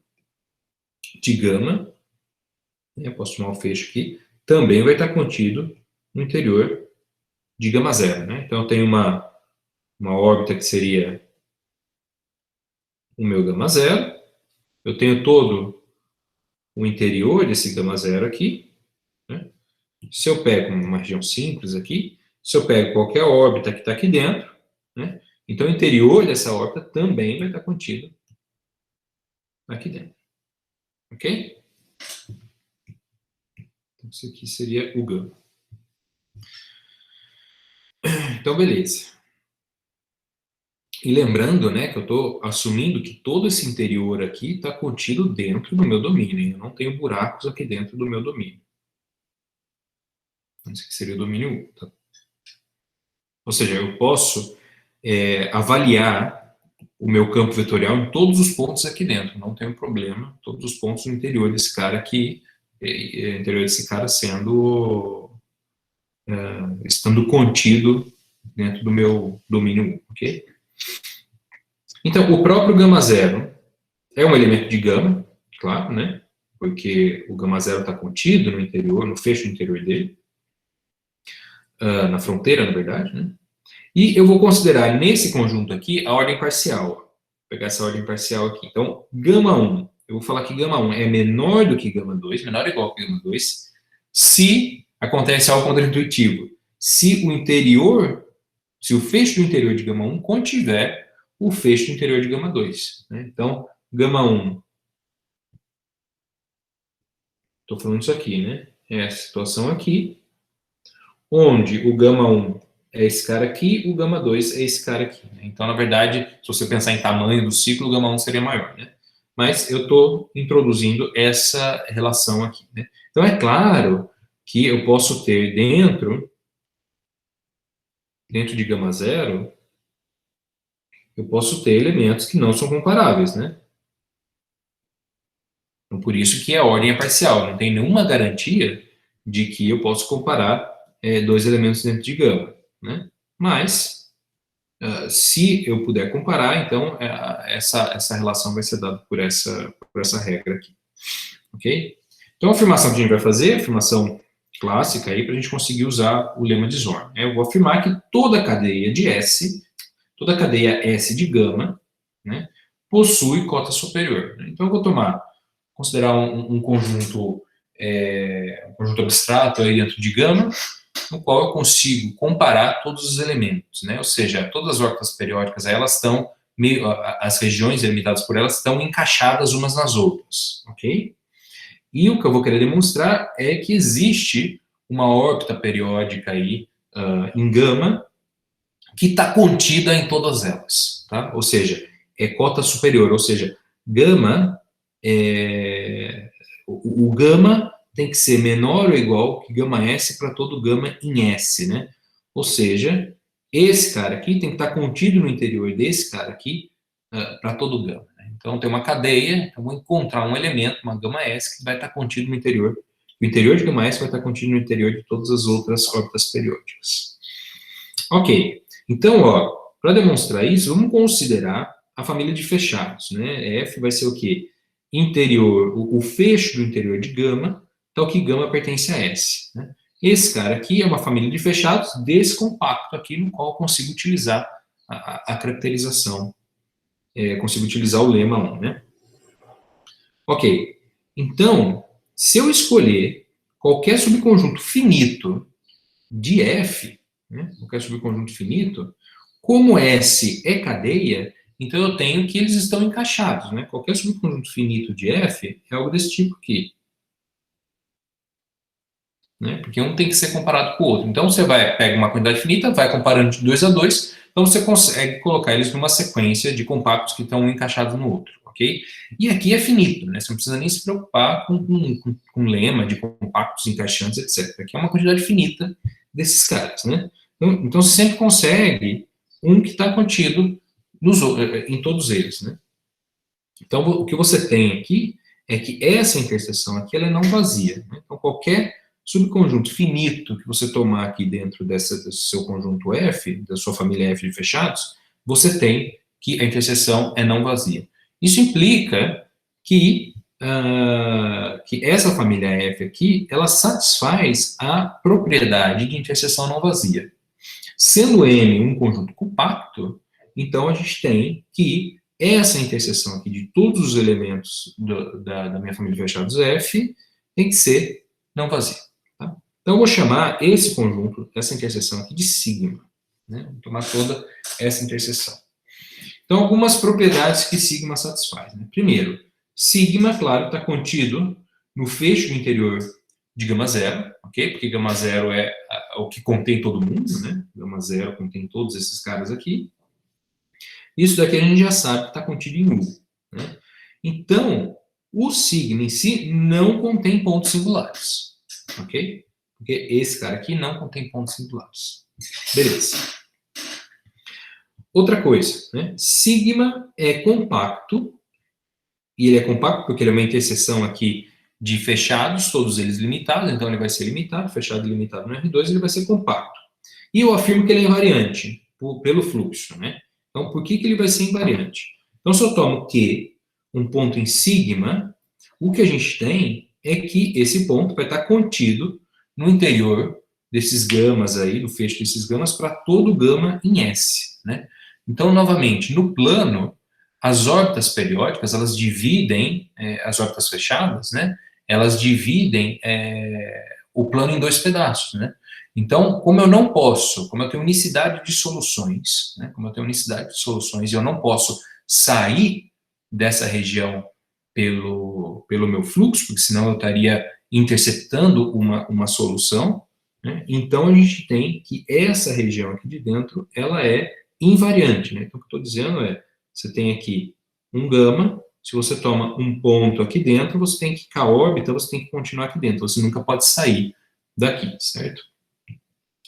Speaker 1: de gama, né, posso chamar o fecho aqui, também vai estar contido no interior de gama zero. Né? Então, eu tenho uma órbita que seria o meu gama zero, eu tenho todo o interior desse gama zero aqui. Né? Se eu pego uma região simples aqui, se eu pego qualquer órbita que está aqui dentro, né? Então o interior dessa órbita também vai estar contido aqui dentro. Ok? Então, isso aqui seria o gama. Então, beleza. E lembrando, né, que eu estou assumindo que todo esse interior aqui está contido dentro do meu domínio. Eu não tenho buracos aqui dentro do meu domínio. Esse aqui seria o domínio 1. Tá? Ou seja, eu posso avaliar o meu campo vetorial em todos os pontos aqui dentro. Não tenho problema. Todos os pontos no interior desse cara aqui, interior desse cara estando contido dentro do meu domínio 1, ok? Então, o próprio gama zero é um elemento de gama, claro, né? Porque o gama zero está contido no interior, no fecho interior dele, na fronteira, na verdade, né? E eu vou considerar nesse conjunto aqui a ordem parcial. Vou pegar essa ordem parcial aqui. Então, gama 1, eu vou falar que gama 1 é menor do que gama 2, menor ou igual que gama 2, se acontece algo contraintuitivo. Se o interior, se o fecho do interior de gama 1 contiver o fecho do interior de gama 2. Né? Então, gama 1, estou falando isso aqui, né? É essa situação aqui, onde o gama 1 é esse cara aqui, o gama 2 é esse cara aqui. Né? Então, na verdade, se você pensar em tamanho do ciclo, o gama 1 seria maior. Né? Mas eu estou introduzindo essa relação aqui. Né? Então, é claro que eu posso ter dentro de gama 0, eu posso ter elementos que não são comparáveis. Né? Então, por isso que a ordem é parcial. Não tem nenhuma garantia de que eu posso comparar dois elementos dentro de gama. Né? Mas, se eu puder comparar, então essa relação vai ser dada por essa regra aqui. Ok? Então, a afirmação que a gente vai fazer, a afirmação clássica aí, para a gente conseguir usar o lema de Zorn. Eu vou afirmar que toda cadeia de S, toda cadeia S de gama, né, possui cota superior. Então, eu vou considerar um conjunto abstrato aí dentro de gama, no qual eu consigo comparar todos os elementos, né? Ou seja, todas as órbitas periódicas, elas estão as regiões delimitadas por elas estão encaixadas umas nas outras, ok? E o que eu vou querer demonstrar é que existe uma órbita periódica aí em gama que está contida em todas elas, tá? Ou seja, é cota superior, ou seja, gama o gama tem que ser menor ou igual que gama S para todo gama em S, né? Ou seja, esse cara aqui tem que estar contido no interior desse cara aqui para todo gama. Né? Então, tem uma cadeia, então vou encontrar um elemento, uma gama S, que vai estar contido no interior. O interior de gama S vai estar contido no interior de todas as outras órbitas periódicas. Ok, então, para demonstrar isso, vamos considerar a família de fechados. Né? F vai ser o quê? Interior, o fecho do interior de gama, tal que gama pertence a S. Né? Esse cara aqui é uma família de fechados desse compacto aqui, no qual eu consigo utilizar a caracterização, consigo utilizar o lema 1. Né? Ok, então, se eu escolher qualquer subconjunto finito de F, né, qualquer subconjunto finito, como S é cadeia, então eu tenho que eles estão encaixados. Né? Qualquer subconjunto finito de F é algo desse tipo aqui. Né? Porque um tem que ser comparado com o outro. Então você pega uma quantidade finita, vai comparando de 2 a 2, então você consegue colocar eles numa sequência de compactos que estão encaixados no outro. Ok? E aqui é finito, né? Você não precisa nem se preocupar com lema de compactos encaixantes, etc. Aqui é uma quantidade finita desses caras. Né? Então você sempre consegue um que está contido em todos eles. Né? Então o que você tem aqui é que essa interseção aqui ela é não vazia. Né? Então qualquer subconjunto finito que você tomar aqui dentro desse seu conjunto F, da sua família F de fechados, você tem que a interseção é não vazia. Isso implica que essa família F aqui, ela satisfaz a propriedade de interseção não vazia. Sendo M um conjunto compacto, então a gente tem que essa interseção aqui de todos os elementos da minha família de fechados F tem que ser não vazia. Tá? Então eu vou chamar esse conjunto, essa interseção aqui de sigma. Né? Vou tomar toda essa interseção. Então, algumas propriedades que sigma satisfaz. Né? Primeiro, sigma, claro, está contido no fecho do interior de gama zero, ok? Porque gama zero é o que contém todo mundo, né? Gama zero contém todos esses caras aqui. Isso daqui a gente já sabe que está contido em U, né? Então, o sigma em si não contém pontos singulares, ok? Porque esse cara aqui não contém pontos singulares. Beleza. Outra coisa, né? Sigma é compacto, e ele é compacto porque ele é uma interseção aqui de fechados, todos eles limitados, então ele vai ser limitado, fechado e limitado no R2, ele vai ser compacto. E eu afirmo que ele é invariante, pelo fluxo, né? Então, por que ele vai ser invariante? Então, se eu tomo Q, um ponto em sigma, o que a gente tem é que esse ponto vai estar contido no interior desses gamas aí, do fecho desses gamas, para todo gama em S, né? Então, novamente, no plano, as órbitas periódicas, elas dividem, as órbitas fechadas, né? Elas dividem o plano em dois pedaços, né? Então, como eu não posso, como eu tenho unicidade de soluções, né? Como eu tenho unicidade de soluções e eu não posso sair dessa região pelo meu fluxo, porque senão eu estaria interceptando uma solução, né? Então a gente tem que essa região aqui de dentro, ela é invariante, né? Então o que eu estou dizendo é, você tem aqui um gama, se você toma um ponto aqui dentro, você tem que, com a órbita, você tem que continuar aqui dentro, você nunca pode sair daqui, certo?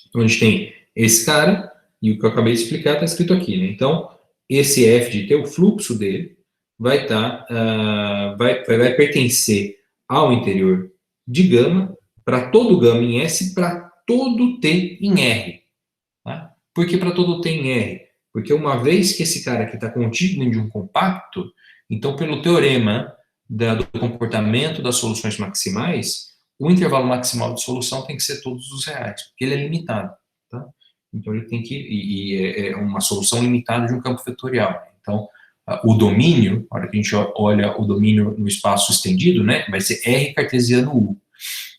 Speaker 1: Então a gente tem esse cara, e o que eu acabei de explicar está escrito aqui, né? Então, esse f de t, o fluxo dele, vai vai pertencer ao interior de gama, para todo gama em S, para todo t em R. Tá? Por que para todo t em R? Porque uma vez que esse cara aqui está contido dentro de um compacto, então pelo teorema do comportamento das soluções maximais, o intervalo maximal de solução tem que ser todos os reais, porque ele é limitado. Tá? Então ele tem que, é uma solução limitada de um campo vetorial. Então, o domínio, na hora que a gente olha o domínio no espaço estendido, né, vai ser R cartesiano U.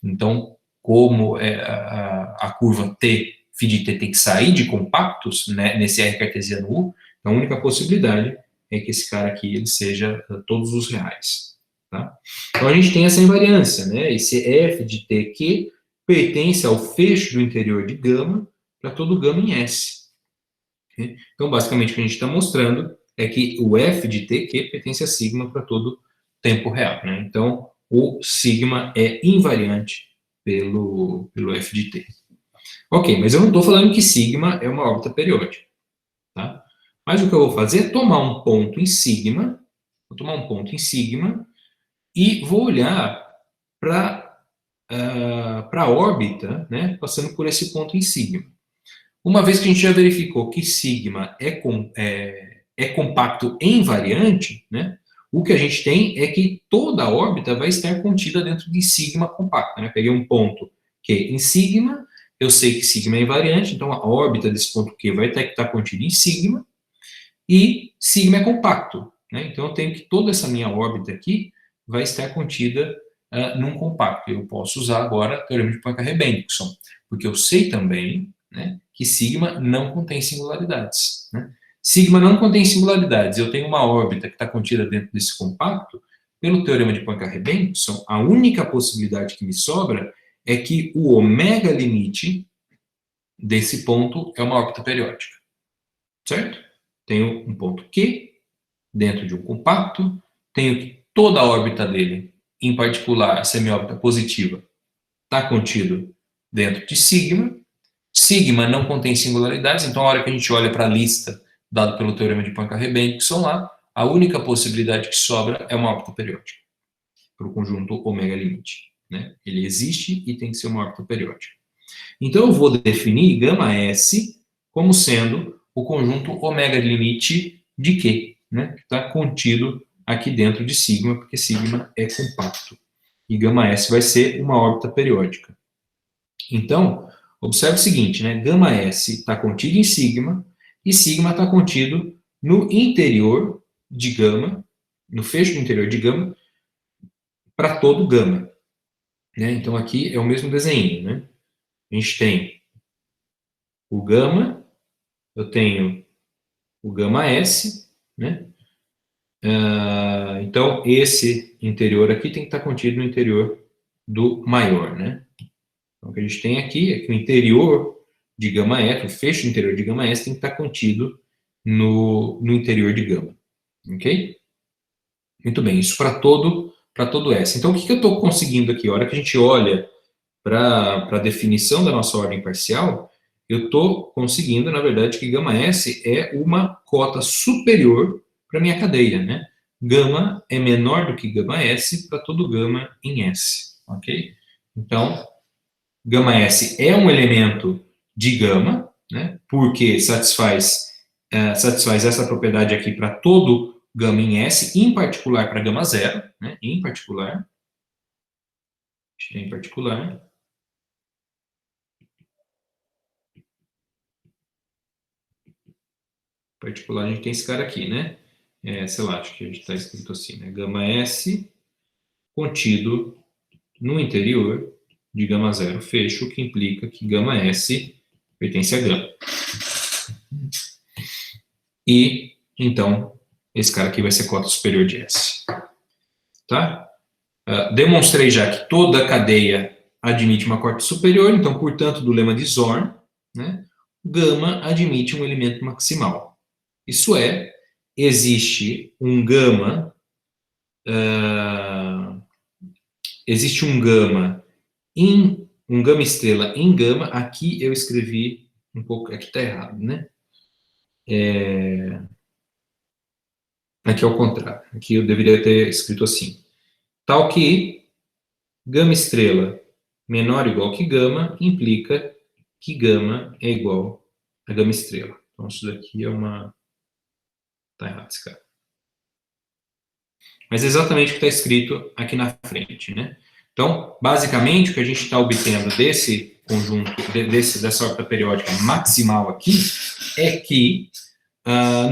Speaker 1: Então, como a curva T, φ de T tem que sair de compactos, né, nesse R cartesiano U, a única possibilidade é que esse cara aqui ele seja todos os reais. Tá? Então a gente tem essa invariância, né? Esse f de t que pertence ao fecho do interior de gama para todo gama em S. Okay? Então, basicamente, o que a gente está mostrando é que o f de t que pertence a sigma para todo tempo real. Né? Então, o sigma é invariante pelo f de t. Ok, mas eu não estou falando que sigma é uma órbita periódica. Tá? Mas o que eu vou fazer é tomar um ponto em sigma, vou tomar um ponto em sigma e vou olhar para a órbita, né, passando por esse ponto em sigma. Uma vez que a gente já verificou que sigma é compacto e invariante, né, o que a gente tem é que toda a órbita vai estar contida dentro de sigma compacto. Né? Peguei um ponto Q em sigma, eu sei que sigma é invariante, então a órbita desse ponto Q vai ter que estar contida em sigma, e sigma é compacto. Né? Então eu tenho que toda essa minha órbita aqui vai estar contida num compacto. Eu posso usar agora o teorema de Poincare-Bendixson, porque eu sei também, né, que sigma não contém singularidades. Né? Sigma não contém singularidades. Eu tenho uma órbita que está contida dentro desse compacto. Pelo teorema de Poincare-Bendixson, a única possibilidade que me sobra é que o ômega limite desse ponto é uma órbita periódica. Certo? Tenho um ponto Q dentro de um compacto, tenho que toda a órbita dele, em particular a semiórbita positiva, está contido dentro de sigma. Sigma não contém singularidades, então a hora que a gente olha para a lista dada pelo teorema de Poincare-Bendixson lá, a única possibilidade que sobra é uma órbita periódica, para o conjunto ômega limite. Né? Ele existe e tem que ser uma órbita periódica. Então eu vou definir gama S como sendo o conjunto ômega limite de Q, né? Que está contido aqui dentro de sigma, porque sigma é compacto. E gama S vai ser uma órbita periódica. Então, observe o seguinte, né? Gama S está contido em sigma, e sigma está contido no interior de gama, no fecho do interior de gama, para todo gama. Né? Então aqui é o mesmo desenho, né? A gente tem o gama, eu tenho o gama S, né? Então, esse interior aqui tem que estar contido no interior do maior, né? Então, o que a gente tem aqui é que o interior de gama S, o fecho interior de gama S tem que estar contido no interior de gama. Ok? Muito bem, isso para todo S. Então, o que eu estou conseguindo aqui? A hora que a gente olha para a definição da nossa ordem parcial, eu estou conseguindo, na verdade, que gama S é uma cota superior para minha cadeia, né? Gama é menor do que gama S para todo gama em S, ok? Então, gama S é um elemento de gama, né? Porque satisfaz essa propriedade aqui para todo gama em S, em particular para gama zero, né? Em particular, a gente tem esse cara aqui, né? Sei lá, acho que está escrito assim, né? Gama S contido no interior de gama zero fecho, que implica que gama S pertence a gama. E, então, esse cara aqui vai ser cota superior de S. Tá? Demonstrei já que toda cadeia admite uma cota superior, então, portanto, do lema de Zorn, né, gama admite um elemento maximal. Isso é, existe um gama estrela em gama. Aqui eu escrevi um pouco, aqui está errado, né? Aqui é o contrário, aqui eu deveria ter escrito assim: tal que gama estrela menor ou igual que gama implica que gama é igual a gama estrela. Então isso daqui é uma... Está errado esse cara. Mas é exatamente o que está escrito aqui na frente, né? Então, basicamente, o que a gente está obtendo desse conjunto, dessa órbita periódica maximal aqui, é que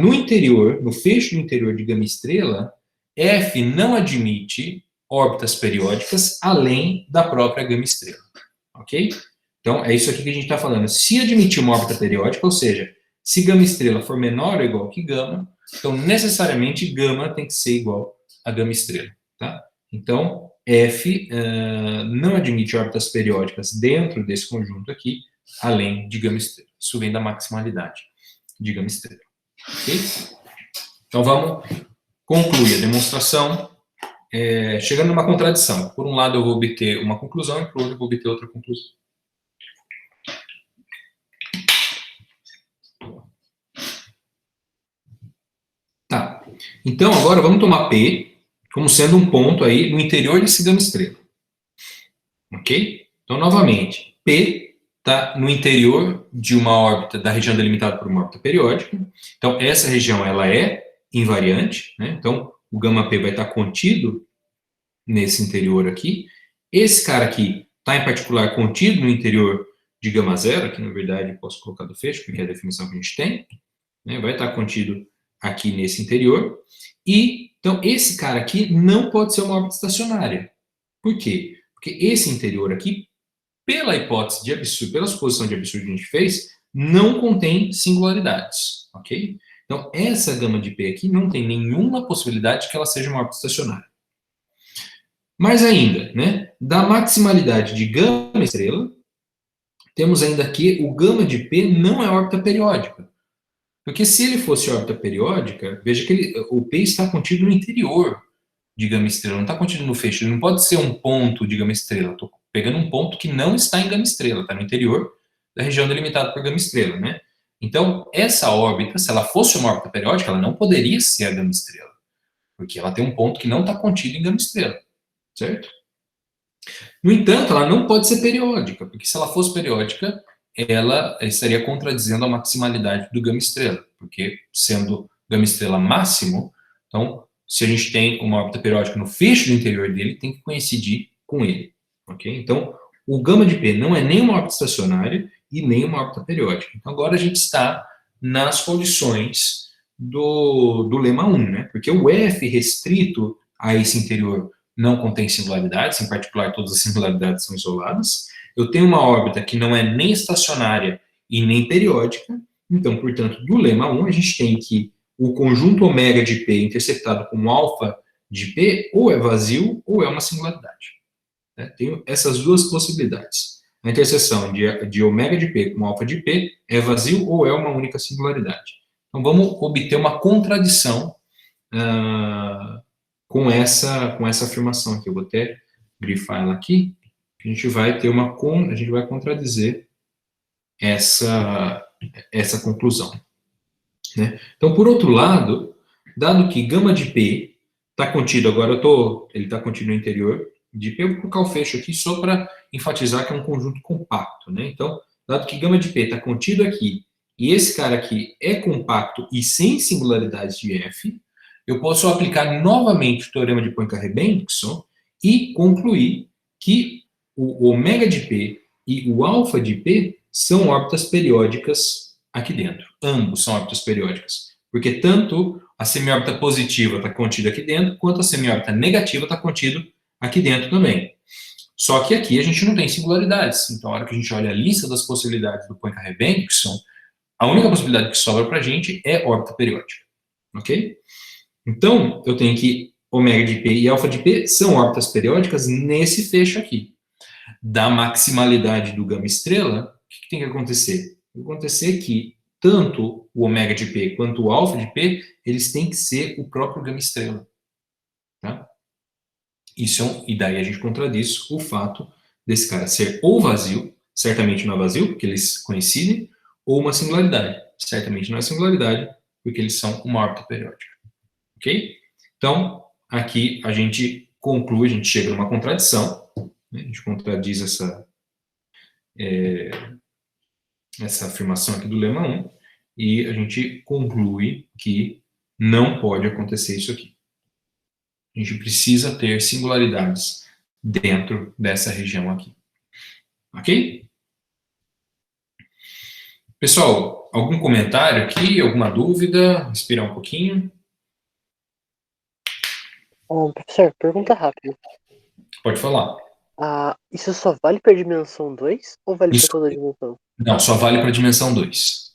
Speaker 1: no interior, no fecho do interior de gama estrela, F não admite órbitas periódicas além da própria gama estrela, ok? Então, é isso aqui que a gente está falando. Se admitir uma órbita periódica, ou seja, se gama estrela for menor ou igual que gama, então, necessariamente, gama tem que ser igual a gama estrela, tá? Então, F não admite órbitas periódicas dentro desse conjunto aqui, além de gama estrela. Isso vem da maximalidade de gama estrela. Ok? Então, vamos concluir a demonstração chegando numa contradição. Por um lado, eu vou obter uma conclusão, e por outro, eu vou obter outra conclusão. Tá. Então, agora vamos tomar P como sendo um ponto aí no interior desse gama estrela. Ok? Então, novamente, P está no interior de uma órbita, da região delimitada por uma órbita periódica. Então, essa região ela é invariante, né? Então, o gama P vai estar contido nesse interior aqui. Esse cara aqui está, em particular, contido no interior de gama zero, que na verdade posso colocar do fecho, porque é a definição que a gente tem, né? Vai estar contido aqui nesse interior. E, então, esse cara aqui não pode ser uma órbita estacionária. Por quê? Porque esse interior aqui, pela hipótese de absurdo, pela suposição de absurdo que a gente fez, não contém singularidades, ok? Então, essa gama de P aqui não tem nenhuma possibilidade de que ela seja uma órbita estacionária. Mais ainda, né, da maximalidade de gama estrela, temos ainda que o gama de P não é órbita periódica. Porque se ele fosse órbita periódica, veja que o P está contido no interior de gama estrela, não está contido no fecho. Ele não pode ser um ponto de gama estrela. Estou pegando um ponto que não está em gama estrela, está no interior da região delimitada por gama estrela, né? Então, essa órbita, se ela fosse uma órbita periódica, ela não poderia ser a gama estrela, porque ela tem um ponto que não está contido em gama estrela, certo? No entanto, ela não pode ser periódica, porque se ela fosse periódica, ela estaria contradizendo a maximalidade do gama estrela, porque sendo gama estrela máximo, então, se a gente tem uma órbita periódica no fecho do interior dele, tem que coincidir com ele, ok? Então, o gama de P não é nem uma órbita estacionária e nem uma órbita periódica. Então, agora a gente está nas condições do lema 1, né? Porque o F restrito a esse interior não contém singularidades, em particular todas as singularidades são isoladas. Eu tenho uma órbita que não é nem estacionária e nem periódica, então, portanto, do lema 1 a gente tem que o conjunto ômega de P interceptado com alfa de P ou é vazio ou é uma singularidade. Tenho essas duas possibilidades. a interseção de ômega de P com alfa de P é vazio ou é uma única singularidade. Então, vamos obter uma contradição com essa afirmação aqui. Eu vou até grifar ela aqui. A gente vai contradizer essa conclusão. Né? Então, por outro lado, dado que gama de P está contido, agora ele está contido no interior de P, eu vou colocar o fecho aqui só para enfatizar que é um conjunto compacto. Né? Então, dado que gama de P está contido aqui, e esse cara aqui é compacto e sem singularidades de F, eu posso aplicar novamente o teorema de Poincaré-Bendixson e concluir que o ômega de P e o alfa de P são órbitas periódicas aqui dentro. Ambos são órbitas periódicas. Porque tanto a semiórbita positiva está contida aqui dentro, quanto a semiórbita negativa está contida aqui dentro também. Só que aqui a gente não tem singularidades. Então, a hora que a gente olha a lista das possibilidades do Poincaré-Bendixson, a única possibilidade que sobra para a gente é órbita periódica. Ok? Então, eu tenho que ômega de P e alfa de P são órbitas periódicas nesse fecho aqui. Da maximalidade do gama estrela, o que tem que acontecer? Tem que acontecer que tanto o ômega de P quanto o alfa de P, eles têm que ser o próprio gama estrela. Tá? E daí a gente contradiz o fato desse cara ser ou vazio, certamente não é vazio, porque eles coincidem, ou uma singularidade, certamente não é singularidade, porque eles são uma órbita periódica. Ok? Então, aqui a gente conclui, a gente chega numa contradição, né? A gente contradiz essa afirmação aqui do lema 1, e a gente conclui que não pode acontecer isso aqui. A gente precisa ter singularidades dentro dessa região aqui. Ok? Pessoal, algum comentário aqui, alguma dúvida? Respirar um pouquinho.
Speaker 3: Professor, pergunta rápida.
Speaker 1: Pode falar.
Speaker 3: Isso só vale para a dimensão 2 ou vale para toda a dimensão?
Speaker 1: Não, só vale para a dimensão 2.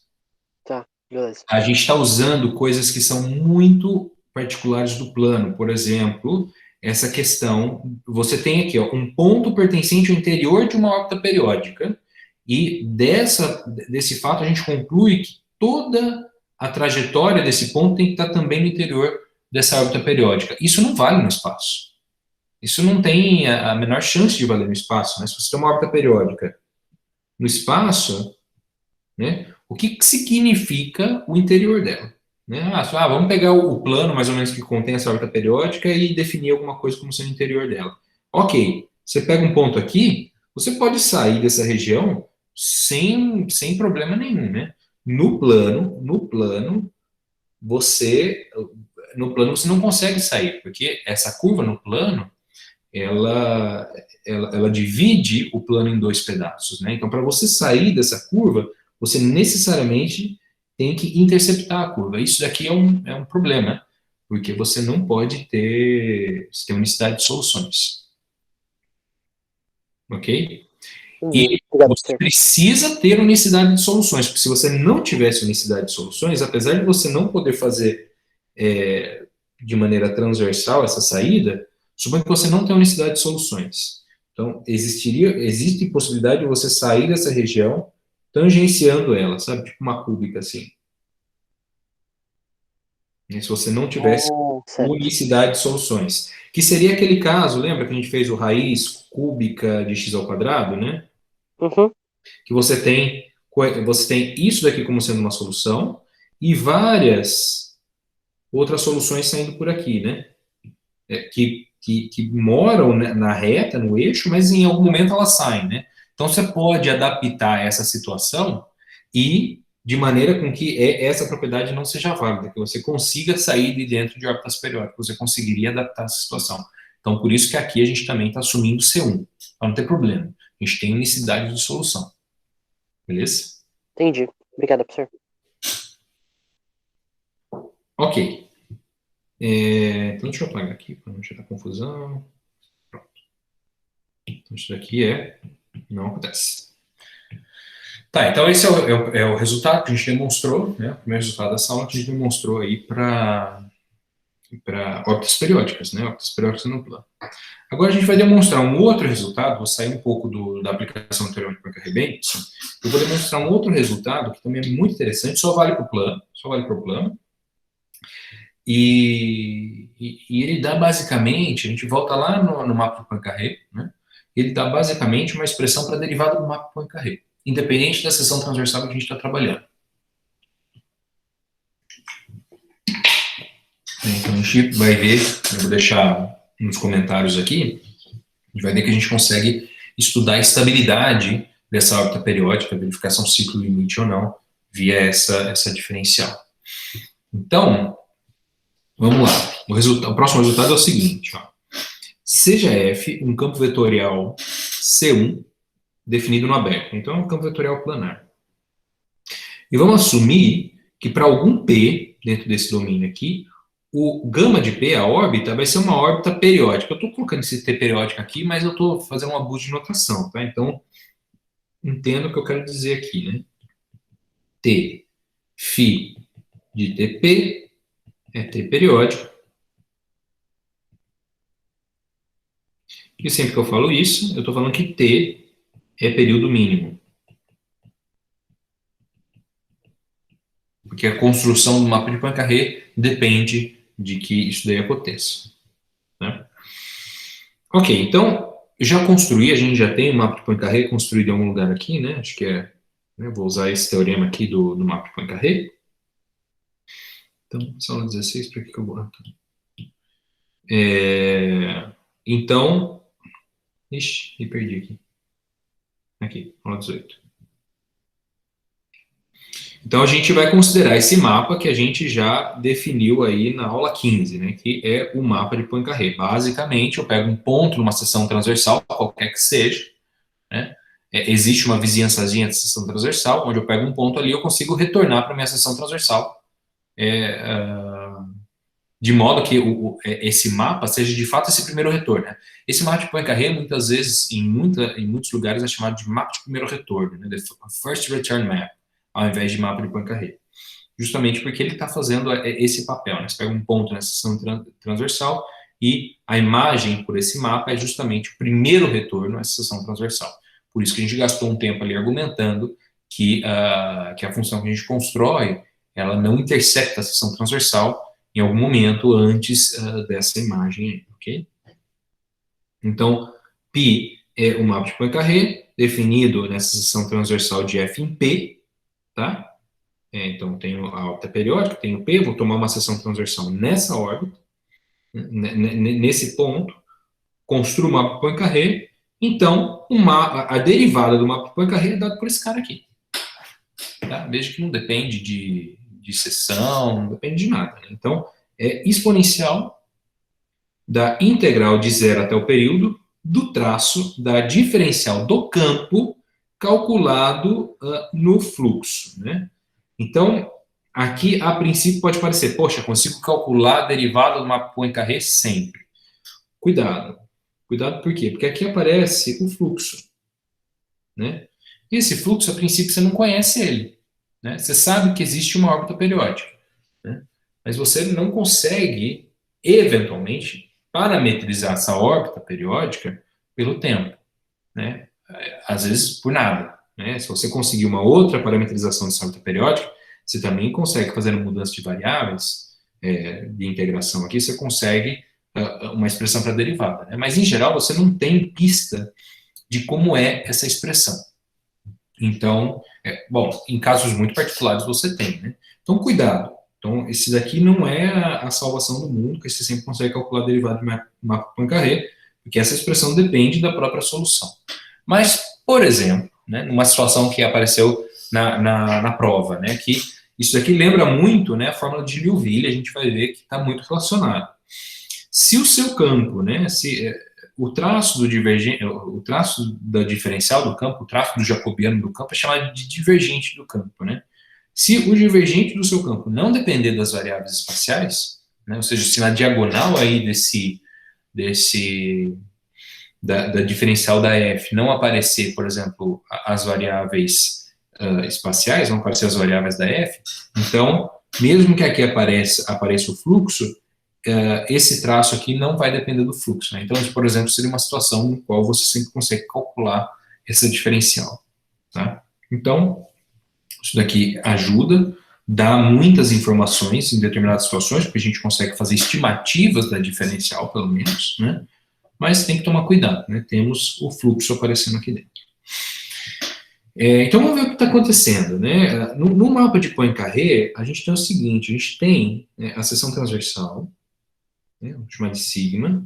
Speaker 3: Tá, beleza.
Speaker 1: A gente está usando coisas que são muito particulares do plano. Por exemplo, essa questão, você tem aqui um ponto pertencente ao interior de uma órbita periódica, e desse fato a gente conclui que toda a trajetória desse ponto tem que estar também no interior dessa órbita periódica. Isso não vale no espaço. Isso não tem a menor chance de valer no espaço. Né? Se você tem uma órbita periódica no espaço, né, o que significa o interior dela? Né? Vamos pegar o plano, mais ou menos, que contém essa órbita periódica e definir alguma coisa como sendo o interior dela. Ok, você pega um ponto aqui, você pode sair dessa região sem problema nenhum. Né? No plano, você não consegue sair, porque essa curva no plano, ela divide o plano em dois pedaços. Né? Então, para você sair dessa curva, você necessariamente tem que interceptar a curva. Isso daqui é um problema, porque você não pode ter unicidade de soluções. Ok? E você precisa ter unicidade de soluções, porque se você não tivesse unicidade de soluções, apesar de você não poder fazer de maneira transversal essa saída, suponha que você não tem unicidade de soluções. Então, existe possibilidade de você sair dessa região tangenciando ela, sabe? Tipo uma cúbica, assim. E se você não tivesse unicidade de soluções. Que seria aquele caso, lembra que a gente fez o raiz cúbica de x ao quadrado, né?
Speaker 3: Uhum.
Speaker 1: Que você tem isso daqui como sendo uma solução e várias outras soluções saindo por aqui, né? Que moram na reta, no eixo, mas em algum momento elas saem, né? Então, você pode adaptar essa situação e de maneira com que essa propriedade não seja válida, que você consiga sair de dentro de órbitas periódicas, você conseguiria adaptar essa situação. Então, por isso que aqui a gente também está assumindo C1, para não ter problema. A gente tem unicidade de solução. Beleza?
Speaker 3: Entendi. Obrigado, professor.
Speaker 1: Ok. Então, deixa eu apagar aqui, para não gerar confusão. Pronto. Então, isso daqui não acontece. Tá, então esse é o resultado que a gente demonstrou, né? O primeiro resultado dessa aula que a gente demonstrou aí para para órbitas periódicas, né? Órbitas periódicas no plano. Agora a gente vai demonstrar um outro resultado, vou sair um pouco da aplicação teorema de Poincare-Benson, eu vou demonstrar um outro resultado que também é muito interessante, só vale para o plano, e ele dá basicamente, a gente volta lá no mapa de Poincare, né? Ele dá basicamente uma expressão para a derivada do mapa de Poincare, independente da seção transversal que a gente está trabalhando. Então a gente vai ver, eu vou deixar nos comentários aqui, a gente vai ver que a gente consegue estudar a estabilidade dessa órbita periódica, verificar se é um ciclo limite ou não, via essa diferencial. Então, vamos lá. O próximo resultado é o seguinte, ó. Seja F um campo vetorial C1 definido no aberto. Então, é um campo vetorial planar. E vamos assumir que para algum P, dentro desse domínio aqui, o gama de P, a órbita, vai ser uma órbita periódica. Eu estou colocando esse T periódico aqui, mas eu estou fazendo um abuso de notação, tá? Então, entenda o que eu quero dizer aqui, né? T, φ de TP é T periódico. E sempre que eu falo isso, eu estou falando que T é período mínimo. Porque a construção do mapa de Poincare depende de que isso daí aconteça. Né? Ok, então, já construí, a gente já tem o mapa de Poincare construído em algum lugar aqui, né? Acho que é, né? Vou usar esse teorema aqui do mapa de Poincare. Então, sala 16, para que eu vou? Então, ixi, me perdi aqui. Aqui, aula 18. Então, a gente vai considerar esse mapa que a gente já definiu aí na aula 15, né, que é o mapa de Poincare. Basicamente, eu pego um ponto numa seção transversal, qualquer que seja, né, existe uma vizinhançazinha de seção transversal, onde eu pego um ponto ali, eu consigo retornar para a minha seção transversal, de modo que esse mapa seja de fato esse primeiro retorno. Né? Esse mapa de Poincare, muitas vezes, em muitos lugares, é chamado de mapa de primeiro retorno, né, the first return map, ao invés de mapa de Poincare. Justamente porque ele está fazendo esse papel. Né? Você pega um ponto na seção transversal e a imagem por esse mapa é justamente o primeiro retorno à seção transversal. Por isso que a gente gastou um tempo ali argumentando que a função que a gente constrói, ela não intersecta a seção transversal em algum momento antes dessa imagem, ok? Então, π é o mapa de Poincare, definido nessa seção transversal de F em P, tá? Então, tenho a órbita periódica, tenho P, vou tomar uma seção transversal nessa órbita, nesse ponto, construo o mapa de Poincare, então, a derivada do mapa de Poincare é dada por esse cara aqui. Tá? Veja que não depende de seção, não depende de nada. Né? Então, é exponencial da integral de 0 até o período do traço da diferencial do campo calculado no fluxo. Né? Então, aqui, a princípio, pode parecer, poxa, consigo calcular a derivada do mapa Poincare sempre. Cuidado. Cuidado por quê? Porque aqui aparece o fluxo. Né? E esse fluxo, a princípio, você não conhece ele. Né? Você sabe que existe uma órbita periódica. Né? Mas você não consegue, eventualmente, parametrizar essa órbita periódica pelo tempo. Né? Às vezes, por nada. Né? Se você conseguir uma outra parametrização dessa órbita periódica, você também consegue, fazendo mudança de variáveis de integração aqui, você consegue uma expressão para derivada. Né? Mas, em geral, você não tem pista de como é essa expressão. Então, bom, em casos muito particulares você tem. Né? Então, cuidado. Então, esse daqui não é a salvação do mundo, que você sempre consegue calcular a derivada de mapa Poincare, porque essa expressão depende da própria solução. Mas, por exemplo, né, numa situação que apareceu na prova, né, que isso daqui lembra muito, né, a fórmula de Liouville, a gente vai ver que está muito relacionado. Se o seu campo, né, o traço da diferencial do campo, o traço do jacobiano do campo é chamado de divergente do campo, né? Se o divergente do seu campo não depender das variáveis espaciais, né, ou seja, se na diagonal aí da diferencial da f não aparecer, por exemplo, as variáveis espaciais, não aparecer as variáveis da f, então, mesmo que aqui apareça o fluxo, esse traço aqui não vai depender do fluxo, né? Então, por exemplo, seria uma situação no qual você sempre consegue calcular essa diferencial, tá? Então, isso daqui ajuda, dá muitas informações em determinadas situações, porque a gente consegue fazer estimativas da diferencial, pelo menos, né? Mas tem que tomar cuidado, né? Temos o fluxo aparecendo aqui dentro. Então, vamos ver o que está acontecendo, né? No mapa de Poincaré, a gente tem o seguinte, a gente tem, né, a seção transversal, né, vamos chamar de sigma.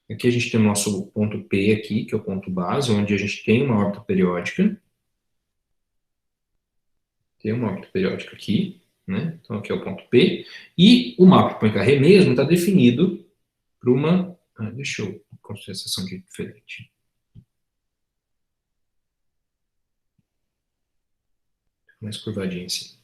Speaker 1: Aqui a gente tem o nosso ponto P aqui, que é o ponto base, onde a gente tem uma órbita periódica. Tem uma órbita periódica aqui, né? Então aqui é o ponto P. E o mapa de Poincaré mesmo está definido por uma... deixa eu construir a seção aqui diferente. Mais curvadinho assim.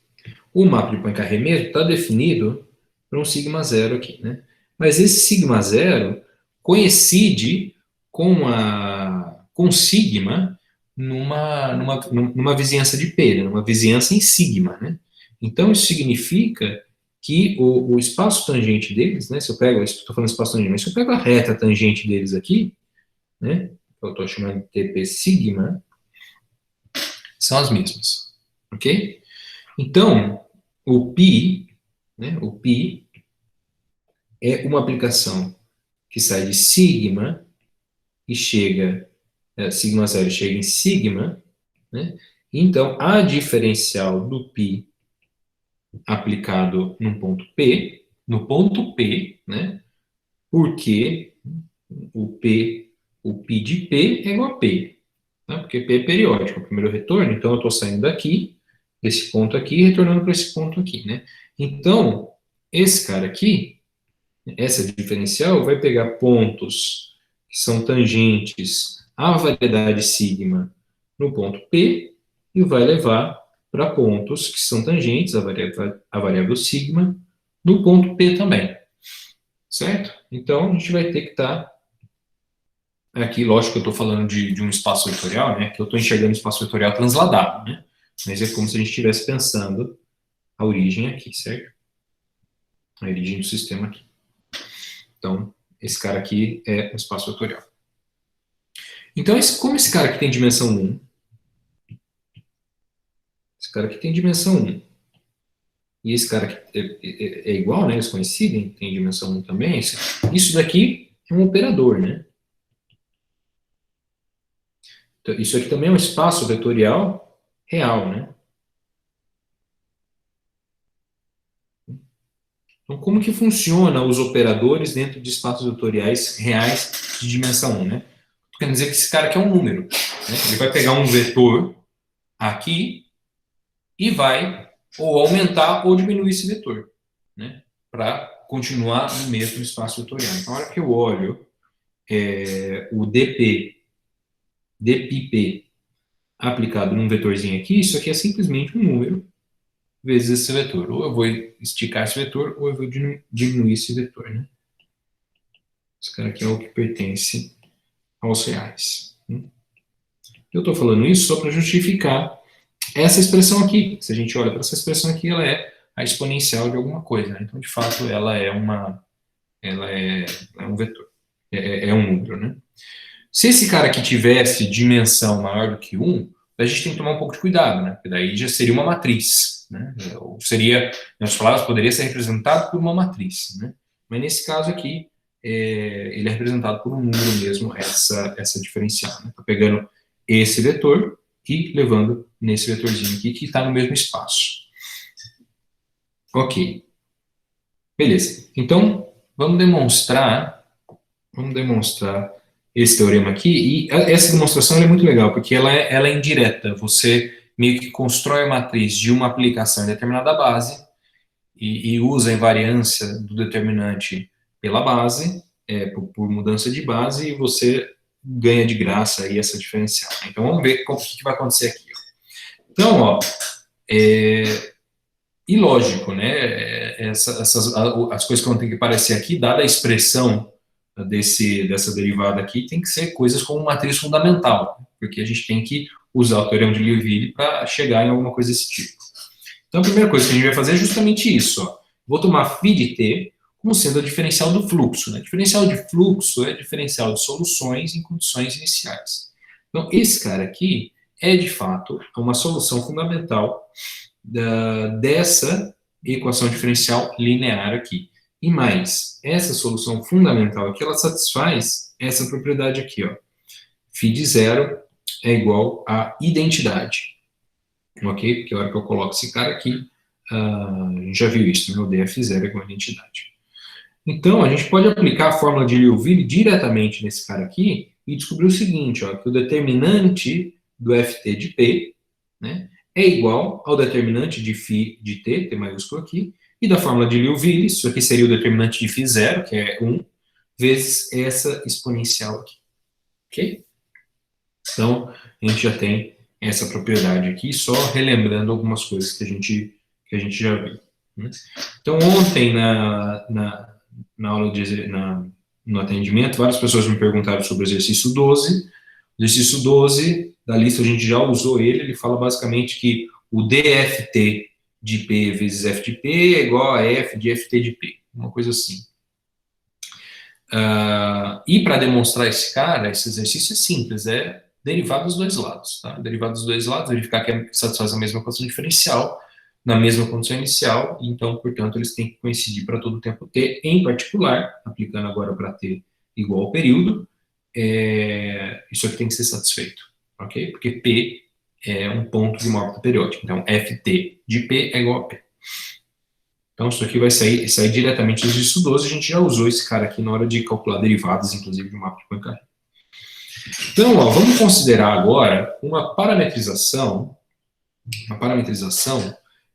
Speaker 1: O mapa de Poincaré mesmo está definido por um sigma zero aqui, né? Mas esse sigma zero coincide com sigma numa vizinhança de P, né? Numa vizinhança em sigma, né? Então isso significa que o espaço tangente deles, né? Se eu pego, estou falando espaço tangente, mas se eu pego a reta tangente deles aqui, né? Eu estou chamando de TP sigma, são as mesmas, ok? Então, o π, né, o π é uma aplicação que sai de sigma e chega, sigma zero chega em sigma, né? Então, a diferencial do π aplicado no ponto P, né? Porque o π de P é igual a P, né? Porque P é periódico, o primeiro retorno, então eu estou saindo daqui, desse ponto aqui, e retornando para esse ponto aqui, né? Então, esse cara aqui, essa diferencial, vai pegar pontos que são tangentes à variedade sigma no ponto P e vai levar para pontos que são tangentes à variável sigma no ponto P também, certo? Então, a gente vai ter que estar aqui, lógico que eu estou falando de um espaço vetorial, né? Que eu estou enxergando o espaço vetorial transladado, né? Mas é como se a gente estivesse pensando a origem aqui, certo? A origem do sistema aqui. Então, esse cara aqui é um espaço vetorial. Então, como esse cara aqui tem dimensão 1, esse cara aqui tem dimensão 1, e esse cara aqui é igual, né? Eles coincidem, tem dimensão 1 também. Isso daqui é um operador, né? Então, isso aqui também é um espaço vetorial real, né? Então, como que funciona os operadores dentro de espaços vetoriais reais de dimensão 1, né? Quer dizer que esse cara aqui é um número, né? Ele vai pegar um vetor aqui e vai ou aumentar ou diminuir esse vetor, né? Para continuar no mesmo espaço vetorial. Então, na hora que eu olho o dπp aplicado num vetorzinho aqui, isso aqui é simplesmente um número vezes esse vetor. Ou eu vou esticar esse vetor, ou eu vou diminuir esse vetor, né? Esse cara aqui é o que pertence aos reais. Eu estou falando isso só para justificar essa expressão aqui. Se a gente olha para essa expressão aqui, ela é a exponencial de alguma coisa, né? Então, de fato, ela é um vetor, é um número, né? Se esse cara aqui tivesse dimensão maior do que 1, a gente tem que tomar um pouco de cuidado, né? Porque daí já seria uma matriz, né? Ou seria, em outras palavras, poderia ser representado por uma matriz, né? Mas nesse caso aqui, ele é representado por um número mesmo, essa diferencial, né? Tá pegando esse vetor e levando nesse vetorzinho aqui, que está no mesmo espaço. Ok. Beleza. Então, vamos demonstrar esse teorema aqui, e essa demonstração é muito legal, porque ela é indireta. Você meio que constrói a matriz de uma aplicação em determinada base e usa a invariância do determinante pela base, por mudança de base, e você ganha de graça aí essa diferencial. Então, vamos ver o que vai acontecer aqui. Então, ó, e lógico, né, as coisas que vão ter que aparecer aqui, dada a expressão dessa derivada aqui, tem que ser coisas como matriz fundamental, porque a gente tem que usar o teorema de Liouville para chegar em alguma coisa desse tipo. Então, a primeira coisa que a gente vai fazer é justamente isso. Ó. Vou tomar φ de t, como sendo a diferencial do fluxo, né? Diferencial de fluxo é diferencial de soluções em condições iniciais. Então, esse cara aqui é, de fato, uma solução fundamental dessa equação diferencial linear aqui. E mais, essa solução fundamental aqui, ela satisfaz essa propriedade aqui, ó. Φ de zero é igual a identidade. Ok? Porque a hora que eu coloco esse cara aqui, a gente já viu isso, né? O df0 é igual a identidade. Então, a gente pode aplicar a fórmula de Liouville diretamente nesse cara aqui e descobrir o seguinte, ó, que o determinante do ft de p, né, é igual ao determinante de φ de t maiúsculo aqui, e da fórmula de Liouville, isso aqui seria o determinante de φ0, que é 1, vezes essa exponencial aqui. Ok? Então, a gente já tem essa propriedade aqui, só relembrando algumas coisas que a gente já viu. Né? Então, ontem, na aula no atendimento, várias pessoas me perguntaram sobre o exercício 12. O exercício 12, da lista, a gente já usou ele fala basicamente que o dft de P vezes f de P é igual a f de ft de P, uma coisa assim. E para demonstrar esse exercício é simples, é derivar dos dois lados. Tá? Derivar dos dois lados, verificar que satisfaz a mesma condição diferencial, na mesma condição inicial, então, portanto, eles têm que coincidir para todo o tempo t, em particular, aplicando agora para t igual ao período, isso aqui tem que ser satisfeito, ok? Porque P é um ponto de uma órbita periódica, então Ft de P é igual a P. Então, isso aqui vai sair diretamente do exercício 12, a gente já usou esse cara aqui na hora de calcular derivadas, inclusive, de um mapa de Poincaré. Então, ó, vamos considerar agora uma parametrização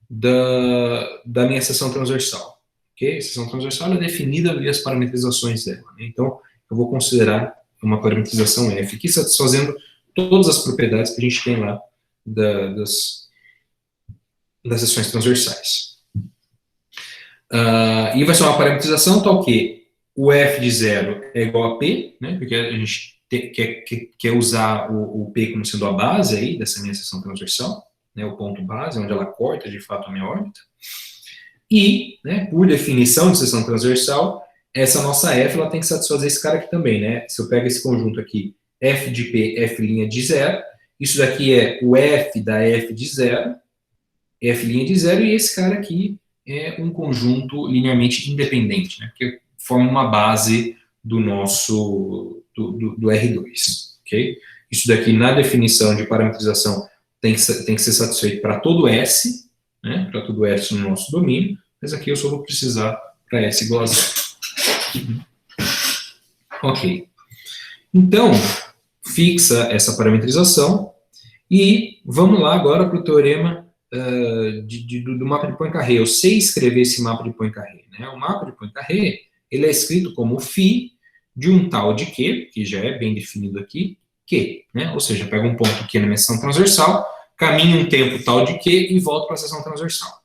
Speaker 1: da minha seção transversal. Okay? A seção transversal é definida via as parametrizações dela. Né? Então, eu vou considerar uma parametrização F, aqui satisfazendo todas as propriedades que a gente tem lá das seções transversais. E vai ser uma parametrização tal que o F de zero é igual a P, né? Porque a gente quer usar o P como sendo a base aí dessa minha seção transversal, né? O ponto base, onde ela corta de fato a minha órbita. E, né, por definição de seção transversal, essa nossa F ela tem que satisfazer esse cara aqui também, né? Se eu pego esse conjunto aqui, F de P, F' de zero, isso daqui é o F da F de zero, F' de zero, e esse cara aqui é um conjunto linearmente independente, né? Que forma uma base do nosso, do R2, ok? Isso daqui, na definição de parametrização, tem que ser satisfeito para todo S, né? Para todo S no nosso domínio, mas aqui eu só vou precisar para S igual a zero. Ok. Então, fixa essa parametrização e vamos lá agora para o teorema do mapa de Poincaré. Eu sei escrever esse mapa de Poincaré. Né? O mapa de Poincaré ele é escrito como φ de um tal de Q, que já é bem definido aqui, Q. Né? Ou seja, pego um ponto Q na minha seção transversal, caminho um tempo tal de Q e volto para a seção transversal.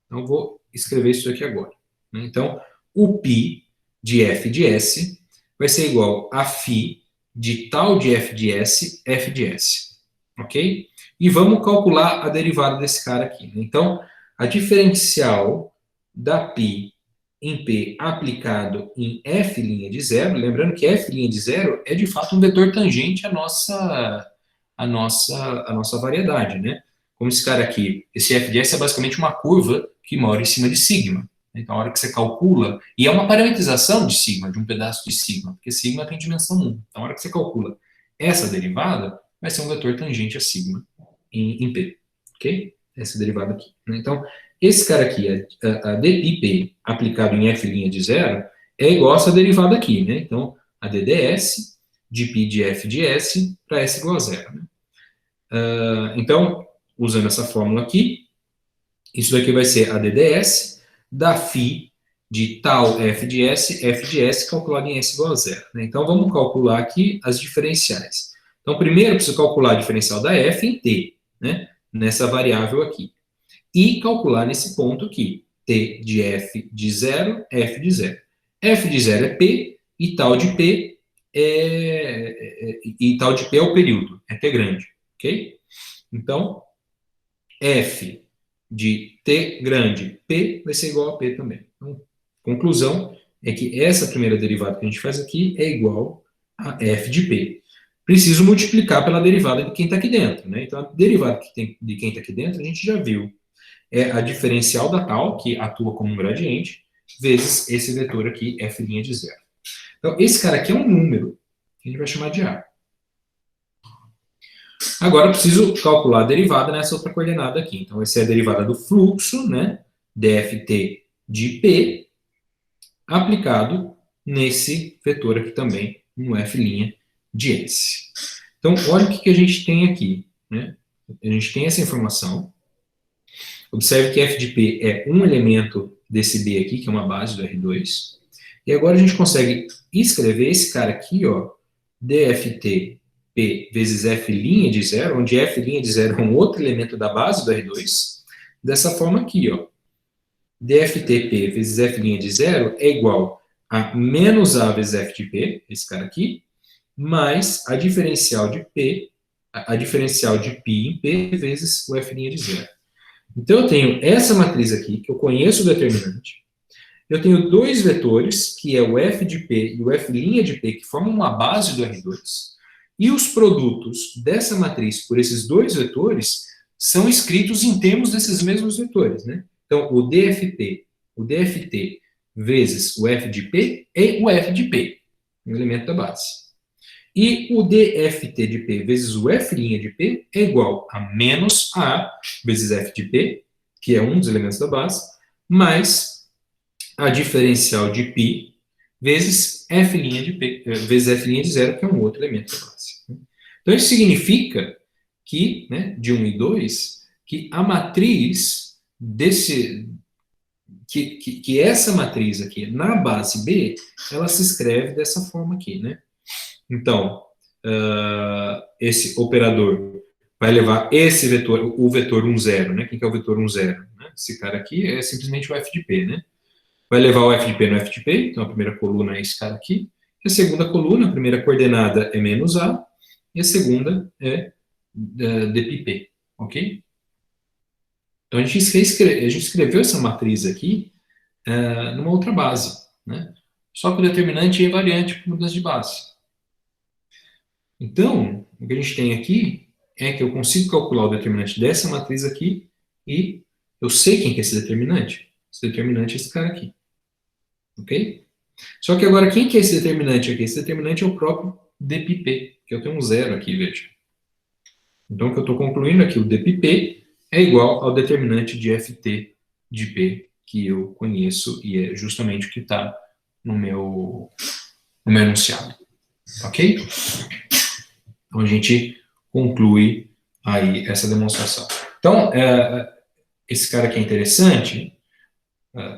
Speaker 1: Então, vou escrever isso aqui agora. Né? Então, o π de f de s vai ser igual a φ de tal de f de s, f de s. Ok? E vamos calcular a derivada desse cara aqui. Né? Então, a diferencial da π em P aplicado em f' de zero, lembrando que f' de zero é de fato um vetor tangente à nossa variedade, né? Como esse cara aqui, esse f de s é basicamente uma curva que mora em cima de sigma. Então, a hora que você calcula, e é uma parametrização de sigma, de um pedaço de sigma, porque sigma tem dimensão 1. Então, a hora que você calcula essa derivada, vai ser um vetor tangente a sigma em P, ok? Essa derivada aqui. Então, esse cara aqui, a dπ aplicado em f' de zero, é igual a essa derivada aqui, né? Então, a dds de π de f de s para s igual a zero. Né? Então, usando essa fórmula aqui, isso daqui vai ser a dds da φ de tal f de s calculado em s igual a zero. Né? Então, vamos calcular aqui as diferenciais. Então, primeiro eu preciso calcular a diferencial da f em t, né? Nessa variável aqui. E calcular nesse ponto aqui, t de f de zero, f de zero. F de zero é p, e tal de p é o período, é t grande, ok? Então, f de t grande, p, vai ser igual a p também. Então, conclusão, é que essa primeira derivada que a gente faz aqui é igual a f de p. Preciso multiplicar pela derivada de quem está aqui dentro, né? Então, a derivada de quem está aqui dentro, a gente já viu. É a diferencial da tal, que atua como um gradiente, vezes esse vetor aqui, f' de zero. Então, esse cara aqui é um número, que a gente vai chamar de A. Agora, eu preciso calcular a derivada nessa outra coordenada aqui. Então, essa é a derivada do fluxo, né? dft de P, aplicado nesse vetor aqui também, no f' de S. Então, olha o que a gente tem aqui, né? A gente tem essa informação. Observe que f de P é um elemento desse B aqui, que é uma base do R2. E agora a gente consegue escrever esse cara aqui, ó, dft P vezes f' de zero, onde f' de zero é um outro elemento da base do R2, dessa forma aqui, ó. dft P vezes f' de zero é igual a menos A vezes f de P, esse cara aqui, mais a diferencial de P, a diferencial de π em P vezes o f' de zero. Então, eu tenho essa matriz aqui, que eu conheço o determinante. Eu tenho dois vetores, que é o f de P e o f' de P, que formam uma base do R2. E os produtos dessa matriz por esses dois vetores são escritos em termos desses mesmos vetores, né? Então, o dft, o dft vezes o f de P é o f de P, um elemento da base. E o dft de P vezes o f' de P é igual a menos A vezes f de P, que é um dos elementos da base, mais a diferencial de π vezes f' de P, vezes f' de zero, que é um outro elemento da base. Então, isso significa que, né, de 1 e 2, que a matriz desse... Que essa matriz aqui, na base B, ela se escreve dessa forma aqui, né? Então, esse operador vai levar esse vetor, o vetor 1, 0, né? Quem que é o vetor 1, 0? Né? Esse cara aqui é simplesmente o f de P, né? Vai levar o f de P no f de P, então a primeira coluna é esse cara aqui. E a segunda coluna, a primeira coordenada é menos A, e a segunda é dπp, ok? Então a gente escreveu essa matriz aqui numa outra base, né? Só que o determinante é invariante por mudança de base. Então, o que a gente tem aqui é que eu consigo calcular o determinante dessa matriz aqui e eu sei quem que é esse determinante. Esse determinante é esse cara aqui. Ok? Só que agora, quem que é esse determinante aqui? Esse determinante é o próprio dπp, que eu tenho um zero aqui, veja. Então, o que eu estou concluindo aqui, o dπp é igual ao determinante de ft de p, que eu conheço e é justamente o que está no meu enunciado. Ok? Então, a gente conclui aí essa demonstração. Então, esse cara aqui é interessante,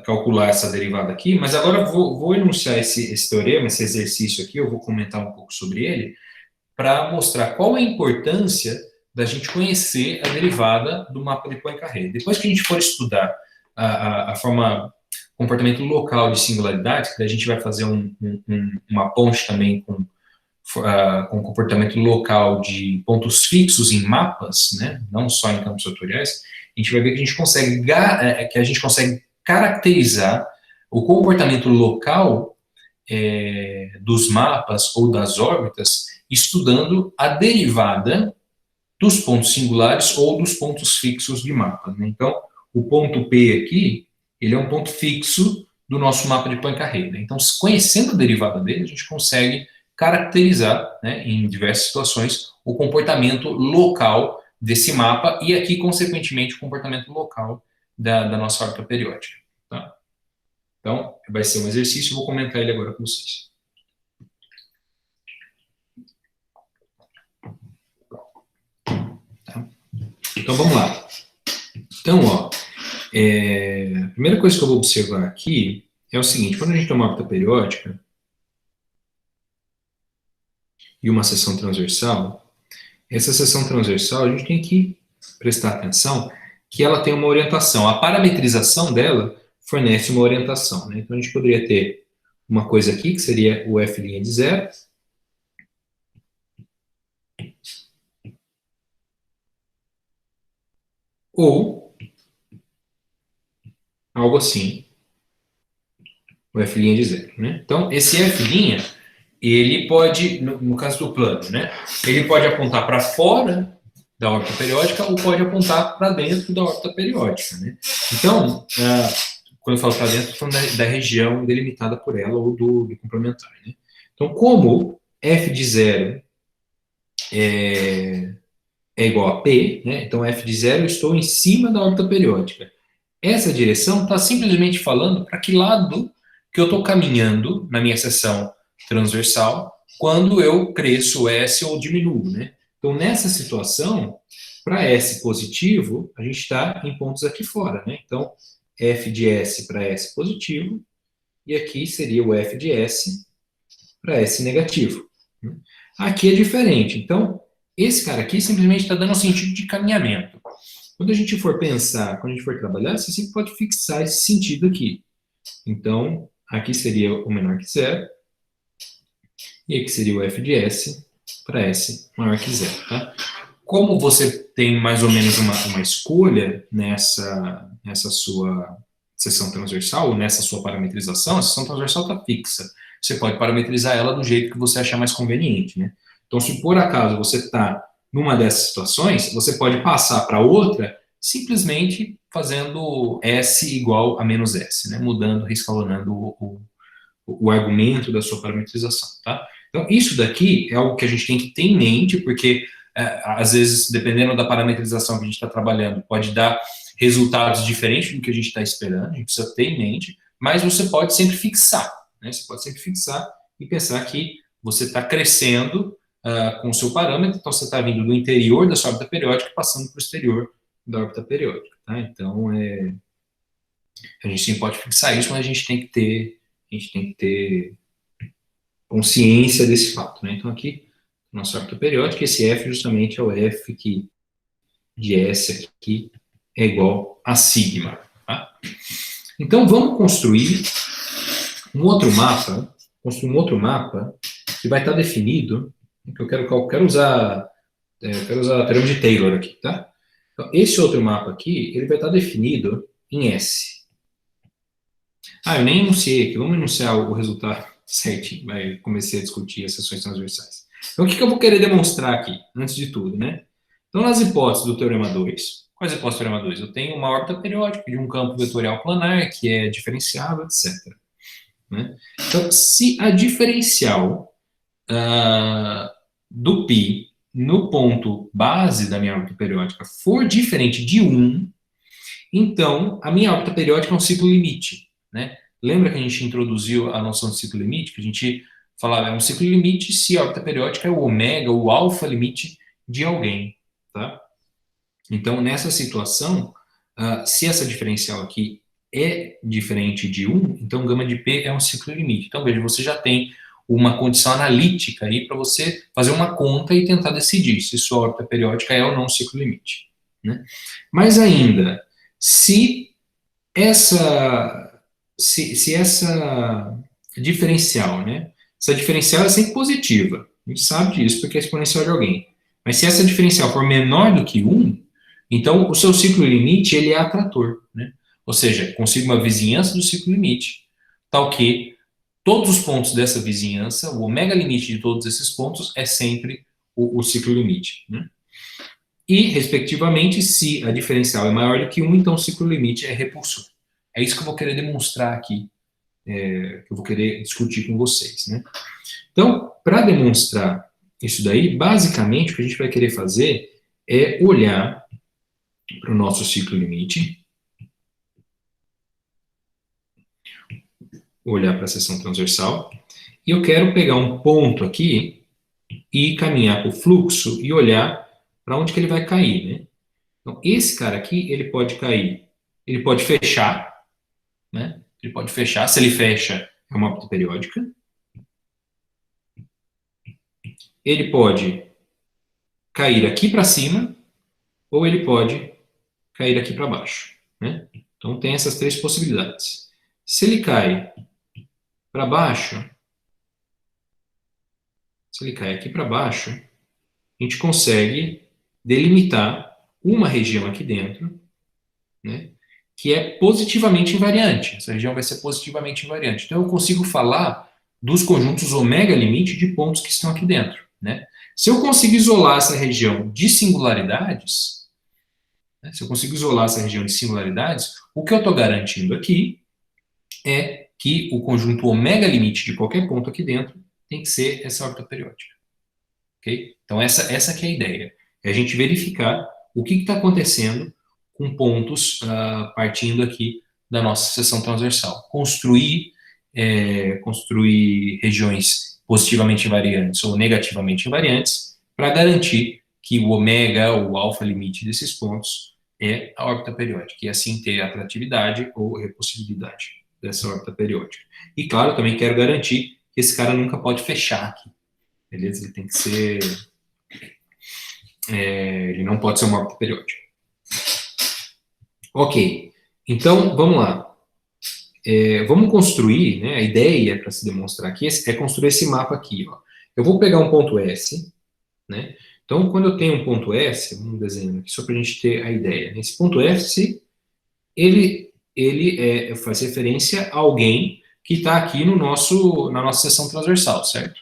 Speaker 1: calcular essa derivada aqui, mas agora vou enunciar esse teorema, esse exercício aqui, eu vou comentar um pouco sobre ele, para mostrar qual é a importância da gente conhecer a derivada do mapa de Poincaré. Depois que a gente for estudar a forma comportamento local de singularidade, que a gente vai fazer uma ponte também com comportamento local de pontos fixos em mapas, né, não só em campos vetoriais, a gente vai ver que a gente consegue caracterizar o comportamento local dos mapas ou das órbitas estudando a derivada dos pontos singulares ou dos pontos fixos de mapa, né? Então, o ponto P aqui, ele é um ponto fixo do nosso mapa de Poincaré, né? Então, conhecendo a derivada dele, a gente consegue caracterizar, né, em diversas situações, o comportamento local desse mapa e aqui, consequentemente, o comportamento local da nossa órbita periódica. Tá? Então, vai ser um exercício, eu vou comentar ele agora com vocês. Tá? Então, vamos lá. Então, ó, a primeira coisa que eu vou observar aqui é o seguinte, quando a gente tem uma órbita periódica e uma seção transversal, essa seção transversal a gente tem que prestar atenção que ela tem uma orientação. A parametrização dela fornece uma orientação, né? Então a gente poderia ter uma coisa aqui, que seria o f' de zero. Ou algo assim. o f' de 0, né? Então, esse f', ele pode, no caso do plano, né? Ele pode apontar para fora da órbita periódica ou pode apontar para dentro da órbita periódica, né? Então, quando eu falo para dentro, estou falando da região delimitada por ela ou do complementar, né? Então, como f de 0 é igual a P, né? Então, f de 0 eu estou em cima da órbita periódica. Essa direção está simplesmente falando para que lado que eu estou caminhando na minha seção transversal quando eu cresço S ou diminuo, né? Então, nessa situação, para S positivo, a gente está em pontos aqui fora, né? Então, F de S para S positivo, e aqui seria o F de S para S negativo. Aqui é diferente. Então, esse cara aqui simplesmente está dando um sentido de caminhamento. Quando a gente for pensar, quando a gente for trabalhar, você sempre pode fixar esse sentido aqui. Então, aqui seria o menor que zero, e aqui seria o f de S para S maior que zero, tá? Como você tem mais ou menos uma escolha nessa sua seção transversal, nessa sua parametrização, a seção transversal está fixa. Você pode parametrizar ela do jeito que você achar mais conveniente, né? Então, se por acaso você está numa dessas situações, você pode passar para outra simplesmente fazendo S igual a menos S, né? Mudando, reescalonando o argumento da sua parametrização, tá? Então, isso daqui é algo que a gente tem que ter em mente, porque às vezes, dependendo da parametrização que a gente está trabalhando, pode dar resultados diferentes do que a gente está esperando, a gente precisa ter em mente, mas você pode sempre fixar, né? Você pode sempre fixar e pensar que você está crescendo com o seu parâmetro, então você está vindo do interior da sua órbita periódica passando para o exterior da órbita periódica, tá? Então, a gente sim pode fixar isso, mas a gente tem que ter consciência desse fato, né? Então, aqui, nossa órbita periódica, esse F justamente é o F de S aqui é igual a sigma, tá? Então, vamos construir um outro mapa, que vai estar definido, que eu quero usar o termo de Taylor aqui, tá? Então, esse outro mapa aqui, ele vai estar definido em S. Eu nem enunciei aqui, vamos enunciar o resultado certinho, comecei a discutir as seções transversais. Então, o que eu vou querer demonstrar aqui, antes de tudo, né? Então, nas hipóteses do Teorema 2, quais hipóteses do Teorema 2? Eu tenho uma órbita periódica de um campo vetorial planar, que é diferenciável, etc. Né? Então, se a diferencial do π no ponto base da minha órbita periódica for diferente de 1, então a minha órbita periódica é um ciclo limite, né? Lembra que a gente introduziu a noção de ciclo limite? Que a gente falava, é um ciclo limite se a órbita periódica é o ômega, o alfa limite de alguém, tá? Então, nessa situação, se essa diferencial aqui é diferente de 1, então gama de P é um ciclo limite. Então, veja, você já tem uma condição analítica aí para você fazer uma conta e tentar decidir se sua órbita periódica é ou não um ciclo limite, né? Mas ainda, se essa diferencial, né? Essa diferencial é sempre positiva. A gente sabe disso porque é exponencial de alguém. Mas se essa diferencial for menor do que 1, então o seu ciclo limite ele é atrator, né? Ou seja, consiga uma vizinhança do ciclo limite, tal que todos os pontos dessa vizinhança, o ômega limite de todos esses pontos é sempre o ciclo limite, né? E, respectivamente, se a diferencial é maior do que 1, então o ciclo limite é repulsor. É isso que eu vou querer demonstrar aqui, que eu vou querer discutir com vocês, né? Então, para demonstrar isso daí, basicamente o que a gente vai querer fazer é olhar para o nosso ciclo limite, olhar para a seção transversal, e eu quero pegar um ponto aqui e caminhar para o fluxo e olhar para onde que ele vai cair, né? Então, esse cara aqui, ele pode cair, ele pode fechar, né? Ele pode fechar, se ele fecha, é uma órbita periódica. Ele pode cair aqui para cima, ou ele pode cair aqui para baixo, né? Então, tem essas três possibilidades. Se ele cai para baixo, se ele cai aqui para baixo, a gente consegue delimitar uma região aqui dentro, né? que é positivamente invariante. Essa região vai ser positivamente invariante. Então, eu consigo falar dos conjuntos ômega limite de pontos que estão aqui dentro, né? Se eu consigo isolar essa região de singularidades, né, se eu consigo isolar essa região de singularidades, o que eu estou garantindo aqui é que o conjunto ômega limite de qualquer ponto aqui dentro tem que ser essa órbita periódica. Okay? Então, essa que é a ideia. É a gente verificar o que está acontecendo com pontos partindo aqui da nossa seção transversal. Construir regiões positivamente invariantes ou negativamente invariantes para garantir que o ômega ou o alfa limite desses pontos é a órbita periódica, e assim ter atratividade ou repulsividade dessa órbita periódica. E, claro, também quero garantir que esse cara nunca pode fechar aqui. Beleza? Ele tem que ser... ele não pode ser uma órbita periódica. Ok. Então, vamos lá. Vamos construir, né, a ideia para se demonstrar aqui é construir esse mapa aqui. Ó. Eu vou pegar um ponto S, né? Então, quando eu tenho um ponto S, vamos desenhar aqui só para a gente ter a ideia. Né? Esse ponto S, ele faz referência a alguém que está aqui na nossa seção transversal, certo?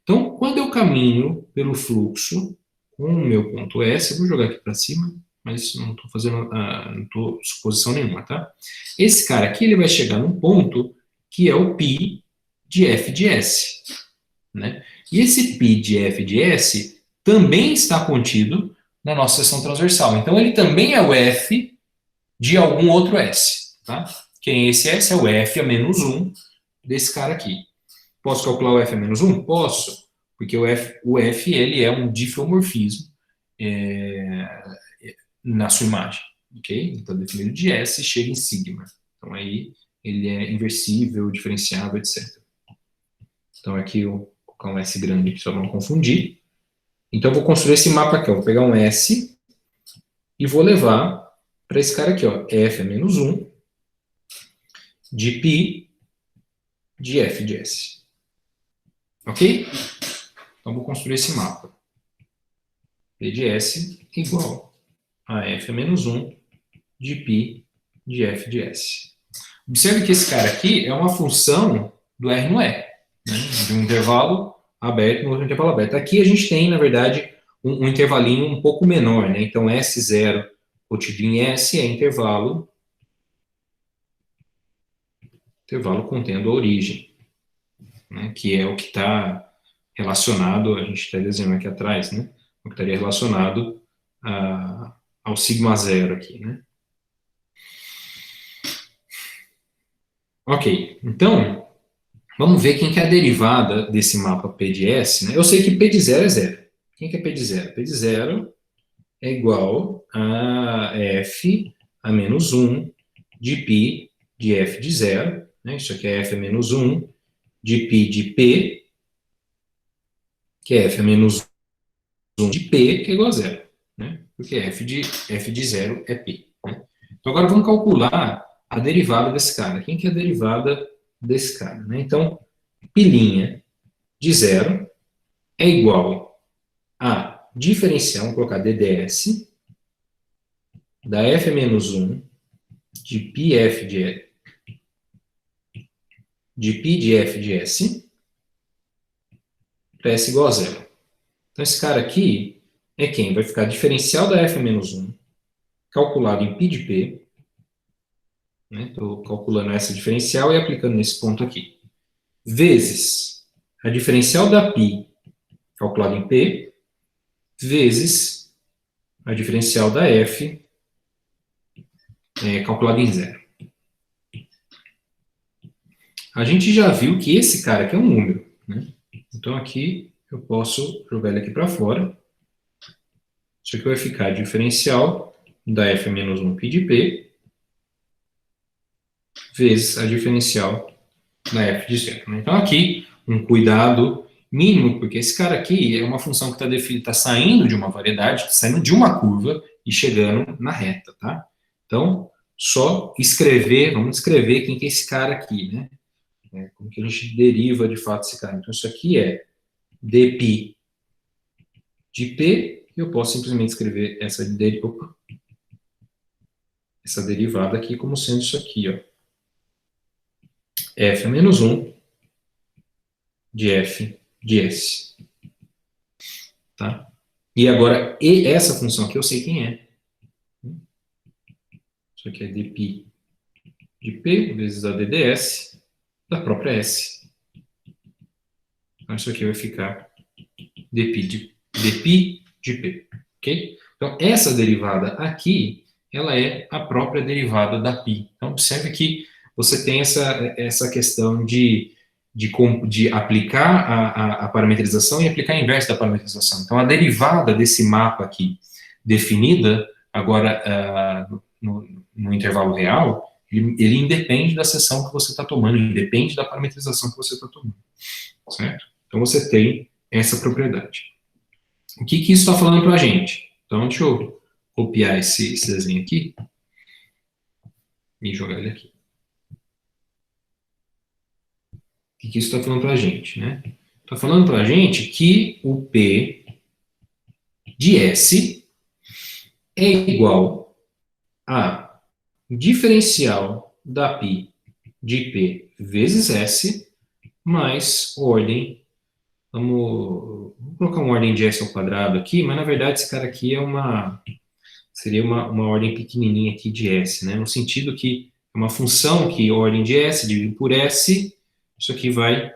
Speaker 1: Então, quando eu caminho pelo fluxo com o meu ponto S, eu vou jogar aqui para cima, mas não estou fazendo, não estou suposição nenhuma, tá? Esse cara aqui, ele vai chegar num ponto que é o π de f de S, né? E esse π de f de S também está contido na nossa seção transversal. Então, ele também é o f de algum outro S, tá? Quem é esse S? É o f a menos 1 desse cara aqui. Posso calcular o f a menos 1? Posso, porque o f ele é um difeomorfismo na sua imagem, ok? Então, definido de S chega em sigma. Então, aí ele é inversível, diferenciável, etc. Então, aqui eu vou colocar um S grande aqui, só não confundir. Então, eu vou construir esse mapa aqui, ó. Vou pegar um S e vou levar para esse cara aqui, ó, f a menos 1 de π de f de S. Ok? Então, vou construir esse mapa. P de S igual a f a menos 1 de π de f de S. Observe que esse cara aqui é uma função do R no E, né? De um intervalo aberto no outro intervalo aberto. Aqui a gente tem, na verdade, um intervalinho um pouco menor, né? Então, S0 contido em S é intervalo contendo a origem, né? Que é o que está relacionado, a gente está desenhando aqui atrás, né? O que estaria relacionado ao sigma zero aqui, né? Ok, então, vamos ver quem que é a derivada desse mapa P de S, né? Eu sei que P de zero é zero. Quem que é P de zero? P de zero é igual a F a menos 1 de π de F de zero, né? Isso aqui é F a menos 1 de π de P, que é F a menos 1 de P, que é igual a zero, né? Porque F de zero é P. Né? Então, agora vamos calcular a derivada desse cara. Quem que é a derivada desse cara? Né? Então, π' de zero é igual a diferencial, vamos colocar DDS, da F menos 1 de πf de π de f de S para S igual a zero. Então, esse cara aqui é quem? Vai ficar diferencial da F menos 1, calculado em π de P. Estou calculando essa diferencial e aplicando nesse ponto aqui. Vezes a diferencial da π, calculada em P, vezes a diferencial da F, calculada em zero. A gente já viu que esse cara aqui é um número, né? Então, aqui eu posso jogar ele aqui para fora. Isso aqui vai ficar diferencial da F menos 1 π de P vezes a diferencial da F de zero. Então, aqui, um cuidado mínimo, porque esse cara aqui é uma função que está saindo de uma variedade, saindo de uma curva e chegando na reta, tá? Então, só escrever, vamos escrever quem que é esse cara aqui, né? Como que a gente deriva de fato esse cara. Então, isso aqui é dπ de P, e eu posso simplesmente escrever essa deriva. essa derivada aqui como sendo isso aqui, ó. F menos 1 de F de S. Tá? E agora, e essa função aqui eu sei quem é. Isso aqui é dπ de P vezes a dds da própria S. Então, isso aqui vai ficar dπ de P. Ok? Então, essa derivada aqui, ela é a própria derivada da π. Então, observe que você tem essa questão de aplicar a parametrização e aplicar a inversa da parametrização. Então, a derivada desse mapa aqui, definida agora no intervalo real, ele independe da seção que você está tomando, independe da parametrização que você está tomando. Certo? Então, você tem essa propriedade. O que isso está falando para a gente? Então, deixa eu copiar esse desenho aqui e jogar ele aqui. O que isso está falando para a gente, né? Está falando para a gente que o P de S é igual a diferencial da π de P vezes S mais ordem. Vamos colocar uma ordem de S ao quadrado aqui, mas na verdade esse cara aqui seria uma ordem pequenininha aqui de S, né? No sentido que é uma função que ordem de S dividido por S, isso aqui vai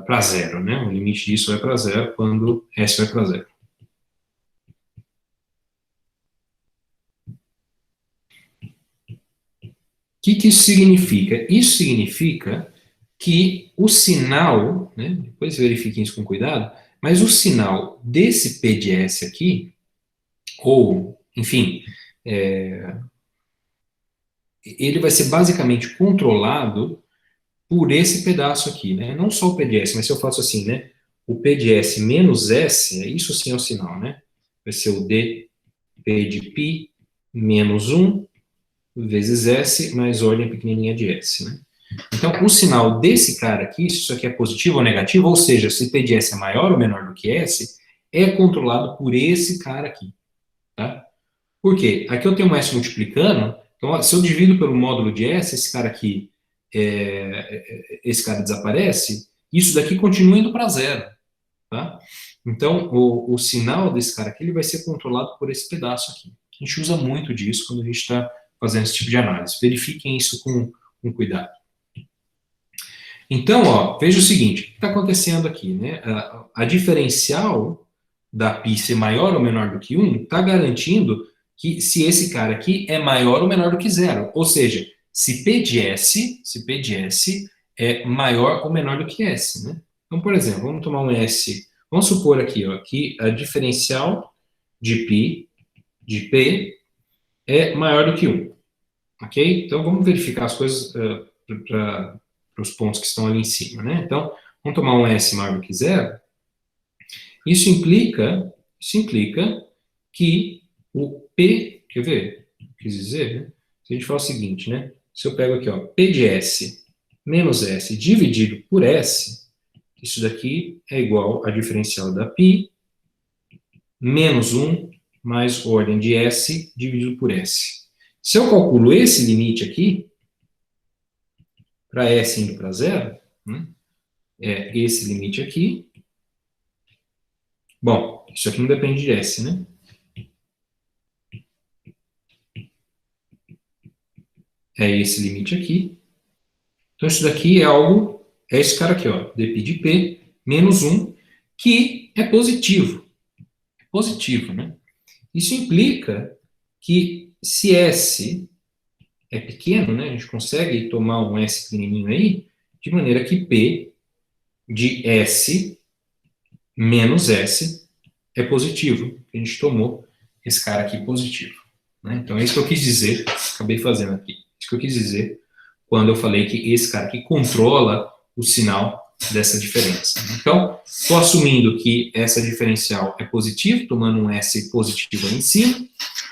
Speaker 1: para zero, né? O limite disso vai para zero quando S vai para zero. O que isso significa? Isso significa que o sinal, né, depois verifiquem isso com cuidado, mas o sinal desse P de S aqui, ou, enfim, ele vai ser basicamente controlado por esse pedaço aqui, né? Não só o P de S, mas se eu faço assim, né? O P de S menos S, isso sim é o sinal, né? Vai ser o dp de π menos 1 vezes S mais ordem pequenininha de S, né? Então, o sinal desse cara aqui, se isso aqui é positivo ou negativo, ou seja, se P de S é maior ou menor do que S, é controlado por esse cara aqui, tá? Por quê? Aqui eu tenho um S multiplicando, então se eu divido pelo módulo de S, esse cara aqui, esse cara desaparece, isso daqui continua indo para zero, tá? Então, o sinal desse cara aqui, ele vai ser controlado por esse pedaço aqui. A gente usa muito disso quando a gente está fazendo esse tipo de análise. Verifiquem isso com cuidado. Então, ó, veja o seguinte, o que está acontecendo aqui, né? A diferencial da π ser maior ou menor do que 1 está garantindo que se esse cara aqui é maior ou menor do que zero. Ou seja, se P de S é maior ou menor do que S, né? Então, por exemplo, vamos tomar um S, vamos supor aqui, ó, que a diferencial de π de P é maior do que 1. Ok? Então, vamos verificar as coisas para os pontos que estão ali em cima, né? Então, vamos tomar um S maior do que zero. Isso implica que o P, quer ver? Quis dizer, né? Se a gente fala o seguinte, né? Se eu pego aqui, ó, P de S menos S dividido por S, isso daqui é igual a diferencial da π menos 1 mais ordem de S dividido por S. Se eu calculo esse limite aqui, para S indo para zero, né, é esse limite aqui. Bom, isso aqui não depende de S, né? É esse limite aqui. Então, isso daqui é esse cara aqui, ó, dp de P menos 1, que é positivo. É positivo, né? Isso implica que se S é pequeno, né, a gente consegue tomar um S pequenininho aí, de maneira que P de S menos S é positivo. A gente tomou esse cara aqui positivo, né? Então, é isso que eu quis dizer, acabei fazendo aqui. Isso que eu quis dizer quando eu falei que esse cara aqui controla o sinal dessa diferença. Então, estou assumindo que essa diferencial é positiva, tomando um S positivo ali em cima,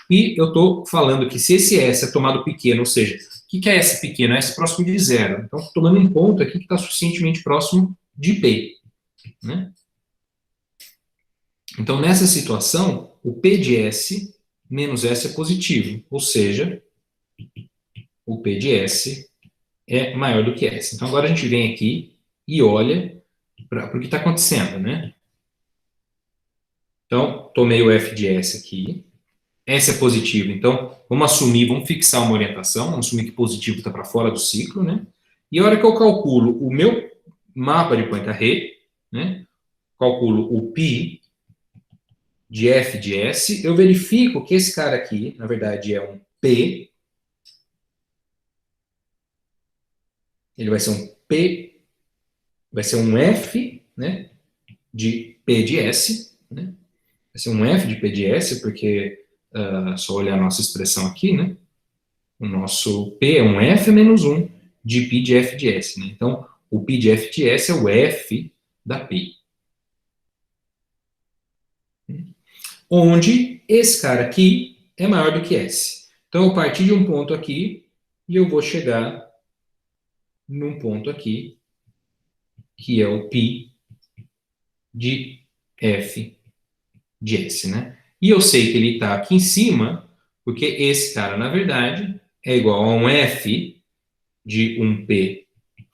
Speaker 1: e eu estou falando que se esse S é tomado pequeno, ou seja, o que é S pequeno? É S próximo de zero. Então, estou tomando um ponto aqui que está suficientemente próximo de P, né? Então, nessa situação, o P de S menos S é positivo, ou seja, o P de S é maior do que S. Então, agora a gente vem aqui e olha para o que está acontecendo, né? Então, tomei o F de S aqui. S é positivo, então vamos assumir, vamos fixar uma orientação, vamos assumir que positivo está para fora do ciclo, né? E a hora que eu calculo o meu mapa de Poincaré, né? Calculo o π de F de S, eu verifico que esse cara aqui, na verdade, é um P, ele vai ser um P, vai ser um F, né? De P de S, né? Vai ser um F de P de S, porque, só olhar a nossa expressão aqui, né? O nosso P é um F menos 1 de π de F de S, né? Então, o π de F de S é o F da P. Onde esse cara aqui é maior do que S. Então, eu parti de um ponto aqui e eu vou chegar num ponto aqui, que é o π de F de S, né? E eu sei que ele está aqui em cima, porque esse cara, na verdade, é igual a um F de um P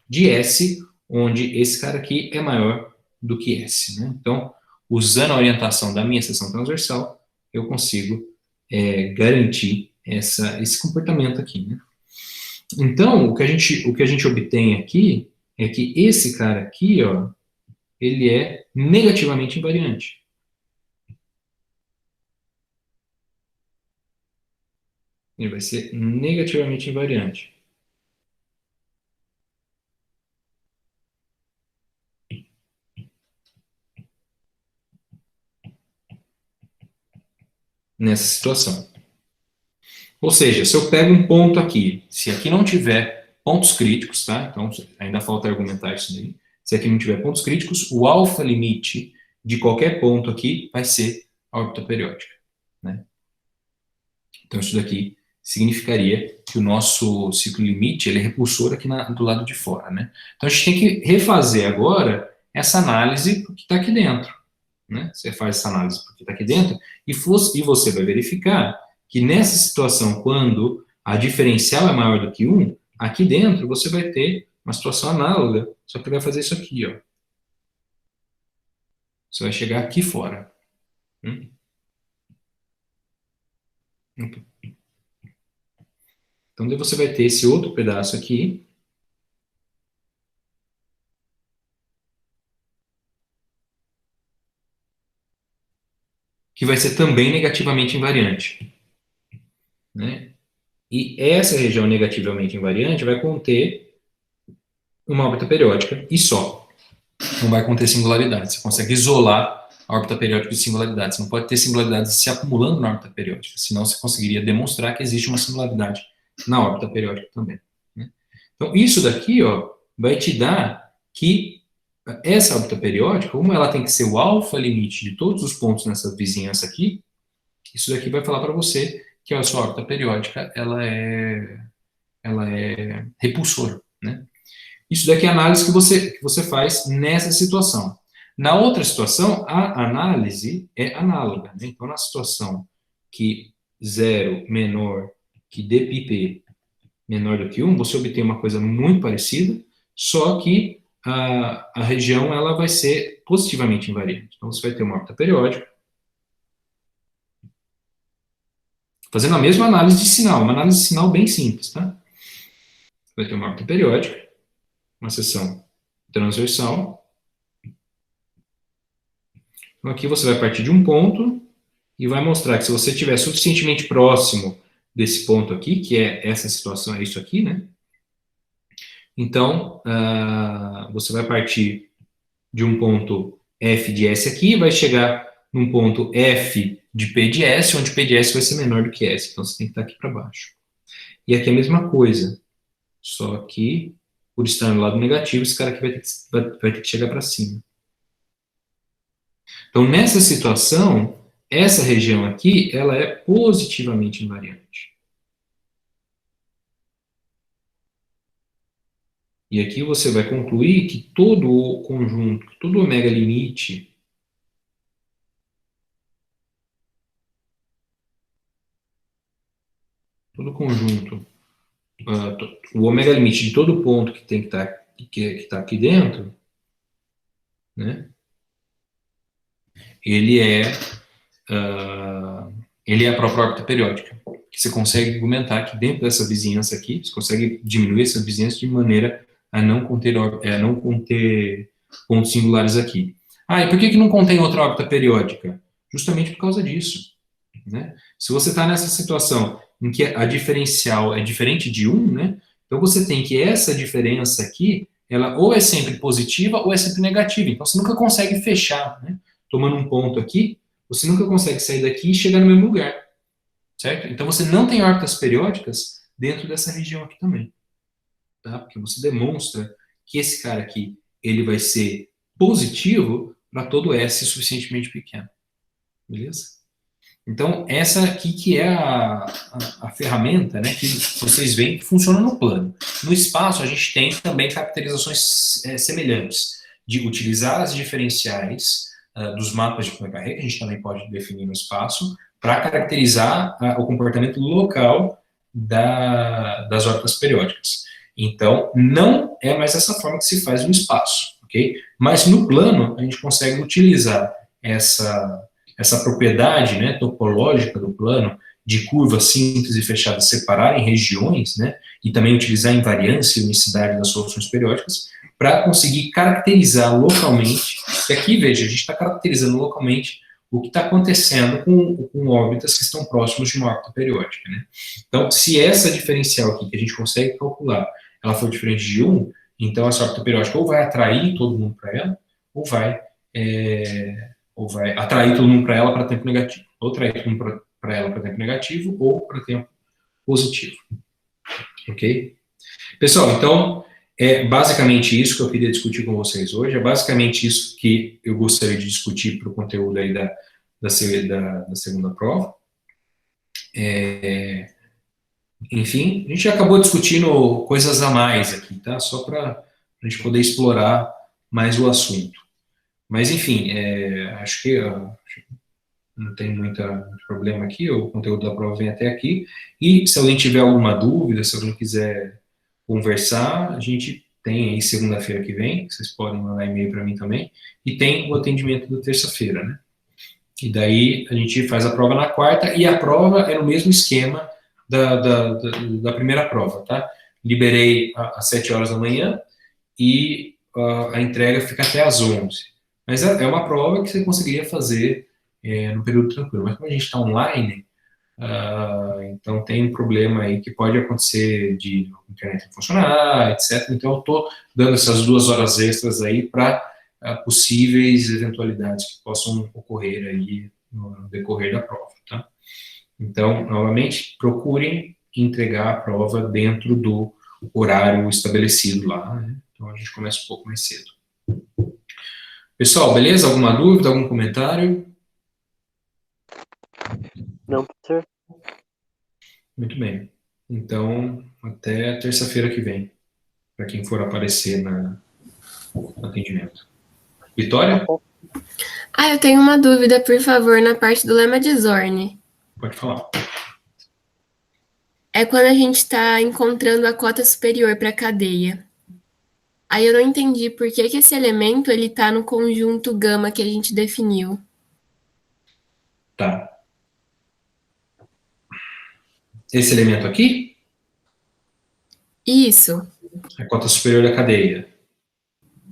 Speaker 1: de S, onde esse cara aqui é maior do que S, né? Então, usando a orientação da minha seção transversal, eu consigo garantir esse comportamento aqui, né? Então, o que a gente obtém aqui é que esse cara aqui, ó, ele é negativamente invariante. Ele vai ser negativamente invariante. Nessa situação. Ou seja, se eu pego um ponto aqui, se aqui não tiver pontos críticos, tá? Então, ainda falta argumentar isso daí. Se aqui não tiver pontos críticos, o alfa limite de qualquer ponto aqui vai ser a órbita periódica, né? Então, isso daqui significaria que o nosso ciclo limite ele é repulsor aqui do lado de fora, né? Então, a gente tem que refazer agora essa análise que está aqui dentro, né? Você faz essa análise porque está aqui dentro e você vai verificar que nessa situação, quando a diferencial é maior do que 1, aqui dentro você vai ter uma situação análoga, só que vai fazer isso aqui, ó. Você vai chegar aqui fora. Então, daí você vai ter esse outro pedaço aqui, que vai ser também negativamente invariante, né? E essa região negativamente invariante vai conter uma órbita periódica e só. Não vai conter singularidade. Você consegue isolar a órbita periódica de singularidade. Você não pode ter singularidades se acumulando na órbita periódica, senão você conseguiria demonstrar que existe uma singularidade na órbita periódica também, né? Então, isso daqui, ó, vai te dar que essa órbita periódica, como ela tem que ser o alfa limite de todos os pontos nessa vizinhança aqui, isso daqui vai falar para você que a sua órbita periódica ela é repulsora, né? Isso daqui é a análise que você faz nessa situação. Na outra situação, a análise é análoga, né? Então, na situação que 0 menor que dπ menor do que 1, você obtém uma coisa muito parecida, só que a região ela vai ser positivamente invariante. Então, você vai ter uma órbita periódica, fazendo a mesma análise de sinal, uma análise de sinal bem simples, tá? Vai ter uma órbita periódica, uma seção transversal. Então, aqui você vai partir de um ponto e vai mostrar que se você estiver suficientemente próximo desse ponto aqui, que é essa situação, é isso aqui, né? Então, você vai partir de um ponto F de S aqui e vai chegar num ponto F de P de S, onde P de S vai ser menor do que S. Então, você tem que estar aqui para baixo. E aqui é a mesma coisa, só que, por estar no lado negativo, esse cara aqui vai ter que chegar para cima. Então, nessa situação, essa região aqui, ela é positivamente invariante. E aqui você vai concluir que todo o conjunto, todo o omega limite todo conjunto, o ômega limite de todo ponto que tem que tá aqui dentro, né? Ele é a própria órbita periódica. Você consegue argumentar que dentro dessa vizinhança aqui, você consegue diminuir essa vizinhança de maneira a não conter pontos singulares aqui. E por que não contém outra órbita periódica? Justamente por causa disso, né? Se você está nessa situação em que a diferencial é diferente de 1, né? Então você tem que essa diferença aqui, ela ou é sempre positiva ou é sempre negativa. Então você nunca consegue fechar, né? Tomando um ponto aqui, você nunca consegue sair daqui e chegar no mesmo lugar, certo? Então você não tem órbitas periódicas dentro dessa região aqui também, tá? Porque você demonstra que esse cara aqui, ele vai ser positivo para todo S suficientemente pequeno, beleza? Então essa aqui que é a ferramenta, né, que vocês veem que funciona no plano. No espaço a gente tem também caracterizações semelhantes, de utilizar as diferenciais dos mapas de Poincaré, que a gente também pode definir no espaço, para caracterizar o comportamento local das órbitas periódicas. Então, não é mais essa forma que se faz no espaço, ok? Mas no plano, a gente consegue utilizar essa propriedade, né, topológica do plano, de curvas simples e fechadas separarem regiões, né, e também utilizar invariância e unicidade das soluções periódicas, para conseguir caracterizar localmente, e aqui, veja, a gente está caracterizando localmente o que está acontecendo com órbitas que estão próximos de uma órbita periódica, né? Então, se essa diferencial aqui, que a gente consegue calcular, ela for diferente de 1, então essa órbita periódica ou vai atrair todo mundo para ela, ou vai atrair todo mundo para ela para tempo negativo, ou atrair todo mundo para ela para tempo negativo, ou para tempo positivo. Ok? Pessoal, então, é basicamente isso que eu queria discutir com vocês hoje, é basicamente isso que eu gostaria de discutir para o conteúdo aí da segunda prova. Enfim, a gente acabou discutindo coisas a mais aqui, tá? Só para a gente poder explorar mais o assunto. Mas, enfim, acho que não tem muito problema aqui, o conteúdo da prova vem até aqui. E se alguém tiver alguma dúvida, se alguém quiser conversar, a gente tem aí segunda-feira que vem, vocês podem mandar e-mail para mim também, e tem o atendimento da terça-feira, né? E daí a gente faz a prova na quarta, e a prova é no mesmo esquema da primeira prova, tá? Liberei às 7 horas da manhã e a entrega fica até às 11. Mas é uma prova que você conseguiria fazer no período tranquilo. Mas como a gente está online, então tem um problema aí que pode acontecer de a internet não funcionar, etc. Então eu estou dando essas 2 horas extras aí para possíveis eventualidades que possam ocorrer aí no decorrer da prova, tá? Então, novamente, procurem entregar a prova dentro do horário estabelecido lá, né? Então a gente começa um pouco mais cedo. Pessoal, beleza? Alguma dúvida, algum comentário?
Speaker 3: Não, professor.
Speaker 1: Muito bem. Então, até terça-feira que vem, para quem for aparecer no atendimento. Vitória?
Speaker 4: Eu tenho uma dúvida, por favor, na parte do lema de Zorn.
Speaker 1: Pode falar.
Speaker 4: É quando a gente está encontrando a cota superior para a cadeia. Aí eu não entendi por que esse elemento ele está no conjunto gama que a gente definiu.
Speaker 1: Tá. Esse elemento aqui?
Speaker 4: Isso.
Speaker 1: A cota superior da cadeia.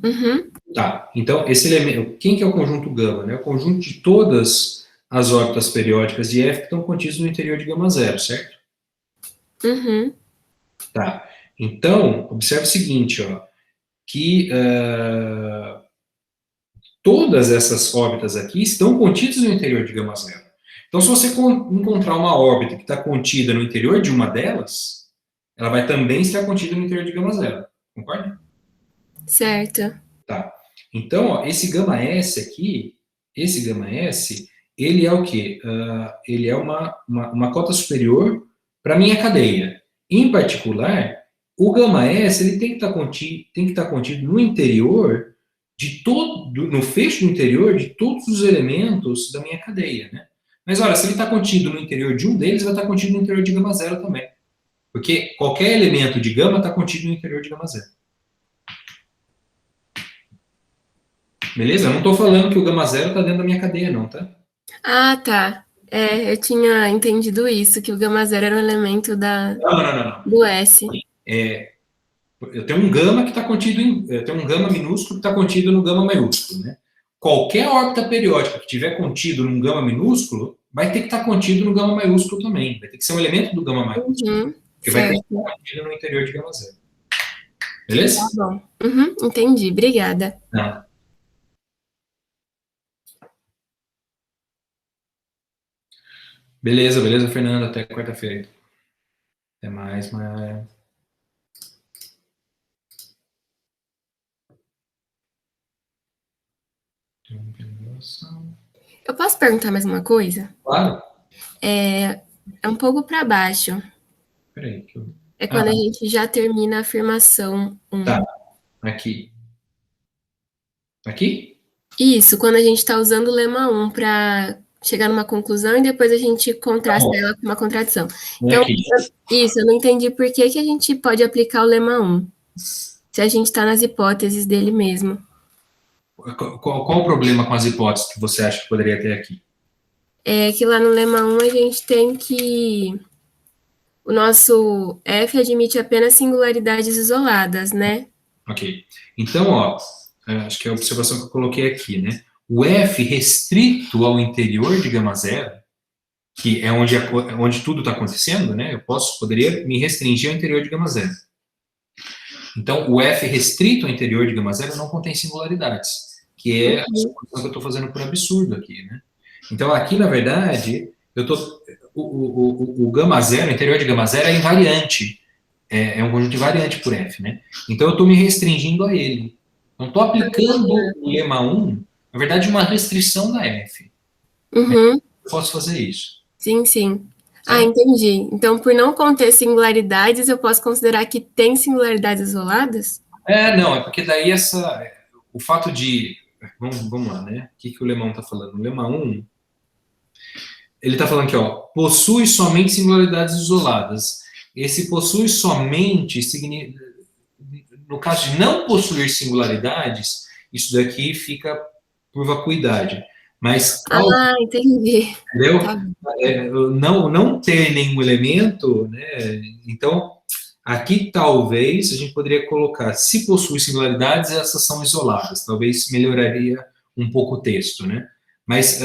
Speaker 4: Uhum.
Speaker 1: Tá. Então, esse elemento, quem que é o conjunto gama? Né? O conjunto de todas as órbitas periódicas de F que estão contidas no interior de gama zero, certo?
Speaker 4: Uhum.
Speaker 1: Tá. Então, observe o seguinte, ó, que todas essas órbitas aqui estão contidas no interior de gama zero. Então, se você encontrar uma órbita que está contida no interior de uma delas, ela vai também estar contida no interior de gama zero. Concorda?
Speaker 4: Certo.
Speaker 1: Tá. Então, ó, esse gama S aqui, ele é o quê? Ele é uma cota superior para a minha cadeia. Em particular, o gama S ele tem que estar contido no interior de no fecho do interior de todos os elementos da minha cadeia, né? Mas olha, se ele está contido no interior de um deles, vai estar contido no interior de gama zero também. Porque qualquer elemento de gama está contido no interior de gama zero. Beleza? Eu não estou falando que o gama zero está dentro da minha cadeia, não, tá?
Speaker 4: Ah, tá. Eu tinha entendido isso, que o gama zero era um elemento
Speaker 1: Não.
Speaker 4: do S.
Speaker 1: Eu tenho um gama que está contido eu tenho um gama minúsculo que está contido no gama maiúsculo, né? Qualquer órbita periódica que tiver contido num gama minúsculo vai ter que estar contido no gama maiúsculo também. Vai ter que ser um elemento do gama maiúsculo. Que vai ter que estar contido no interior de gama zero. Beleza?
Speaker 4: Tá bom. Entendi. Obrigada.
Speaker 1: Não. Beleza, Fernanda. Até quarta-feira. Até mais, Maia.
Speaker 4: Eu posso perguntar mais uma coisa?
Speaker 1: Claro.
Speaker 4: É um pouco para baixo.
Speaker 1: Peraí.
Speaker 4: É quando a gente já termina a afirmação 1.
Speaker 1: Tá. Aqui. Aqui?
Speaker 4: Isso, quando a gente está usando o lema 1 para chegar numa conclusão e depois a gente contrasta ela com uma contradição. Então, eu não entendi por que a gente pode aplicar o lema 1, se a gente está nas hipóteses dele mesmo.
Speaker 1: Qual o problema com as hipóteses que você acha que poderia ter aqui?
Speaker 4: É que lá no lema 1 a gente tem que o nosso F admite apenas singularidades isoladas, né?
Speaker 1: Ok. Então, acho que é a observação que eu coloquei aqui, né? O F restrito ao interior de gama zero, que é onde tudo está acontecendo, né? Eu poderia me restringir ao interior de gama zero. Então, o F restrito ao interior de gama zero não contém singularidades, que é a suposição que eu estou fazendo por absurdo aqui, né? Então, aqui, na verdade, o gama zero, o interior de gama zero é invariante. É um conjunto invariante por F, né? Então, eu estou me restringindo a ele. Não estou aplicando o lema 1, na verdade, uma restrição da F. Eu posso fazer isso.
Speaker 4: Sim. Certo? Entendi. Então, por não conter singularidades, eu posso considerar que tem singularidades isoladas?
Speaker 1: Não, é porque daí o fato de... Vamos lá, né? O que o lema 1 está falando? O lema 1, ele está falando aqui, possui somente singularidades isoladas. Esse possui somente, no caso de não possuir singularidades, isso daqui fica por vacuidade. Mas,
Speaker 4: entendi.
Speaker 1: Entendeu? Tá. Não ter nenhum elemento, né? Então, aqui talvez a gente poderia colocar, se possui singularidades, essas são isoladas. Talvez melhoraria um pouco o texto, né? Mas,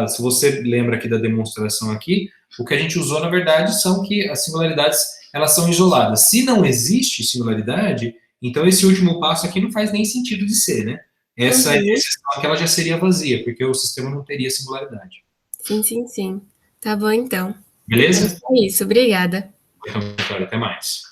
Speaker 1: se você lembra aqui da demonstração aqui, o que a gente usou, na verdade, são que as singularidades, elas são isoladas. Se não existe singularidade, então esse último passo aqui não faz nem sentido de ser, né? Essa exceção aqui, ela já seria vazia, porque o sistema não teria singularidade.
Speaker 4: Sim. Tá bom, então.
Speaker 1: Beleza?
Speaker 4: É isso, obrigada.
Speaker 1: Então, até mais.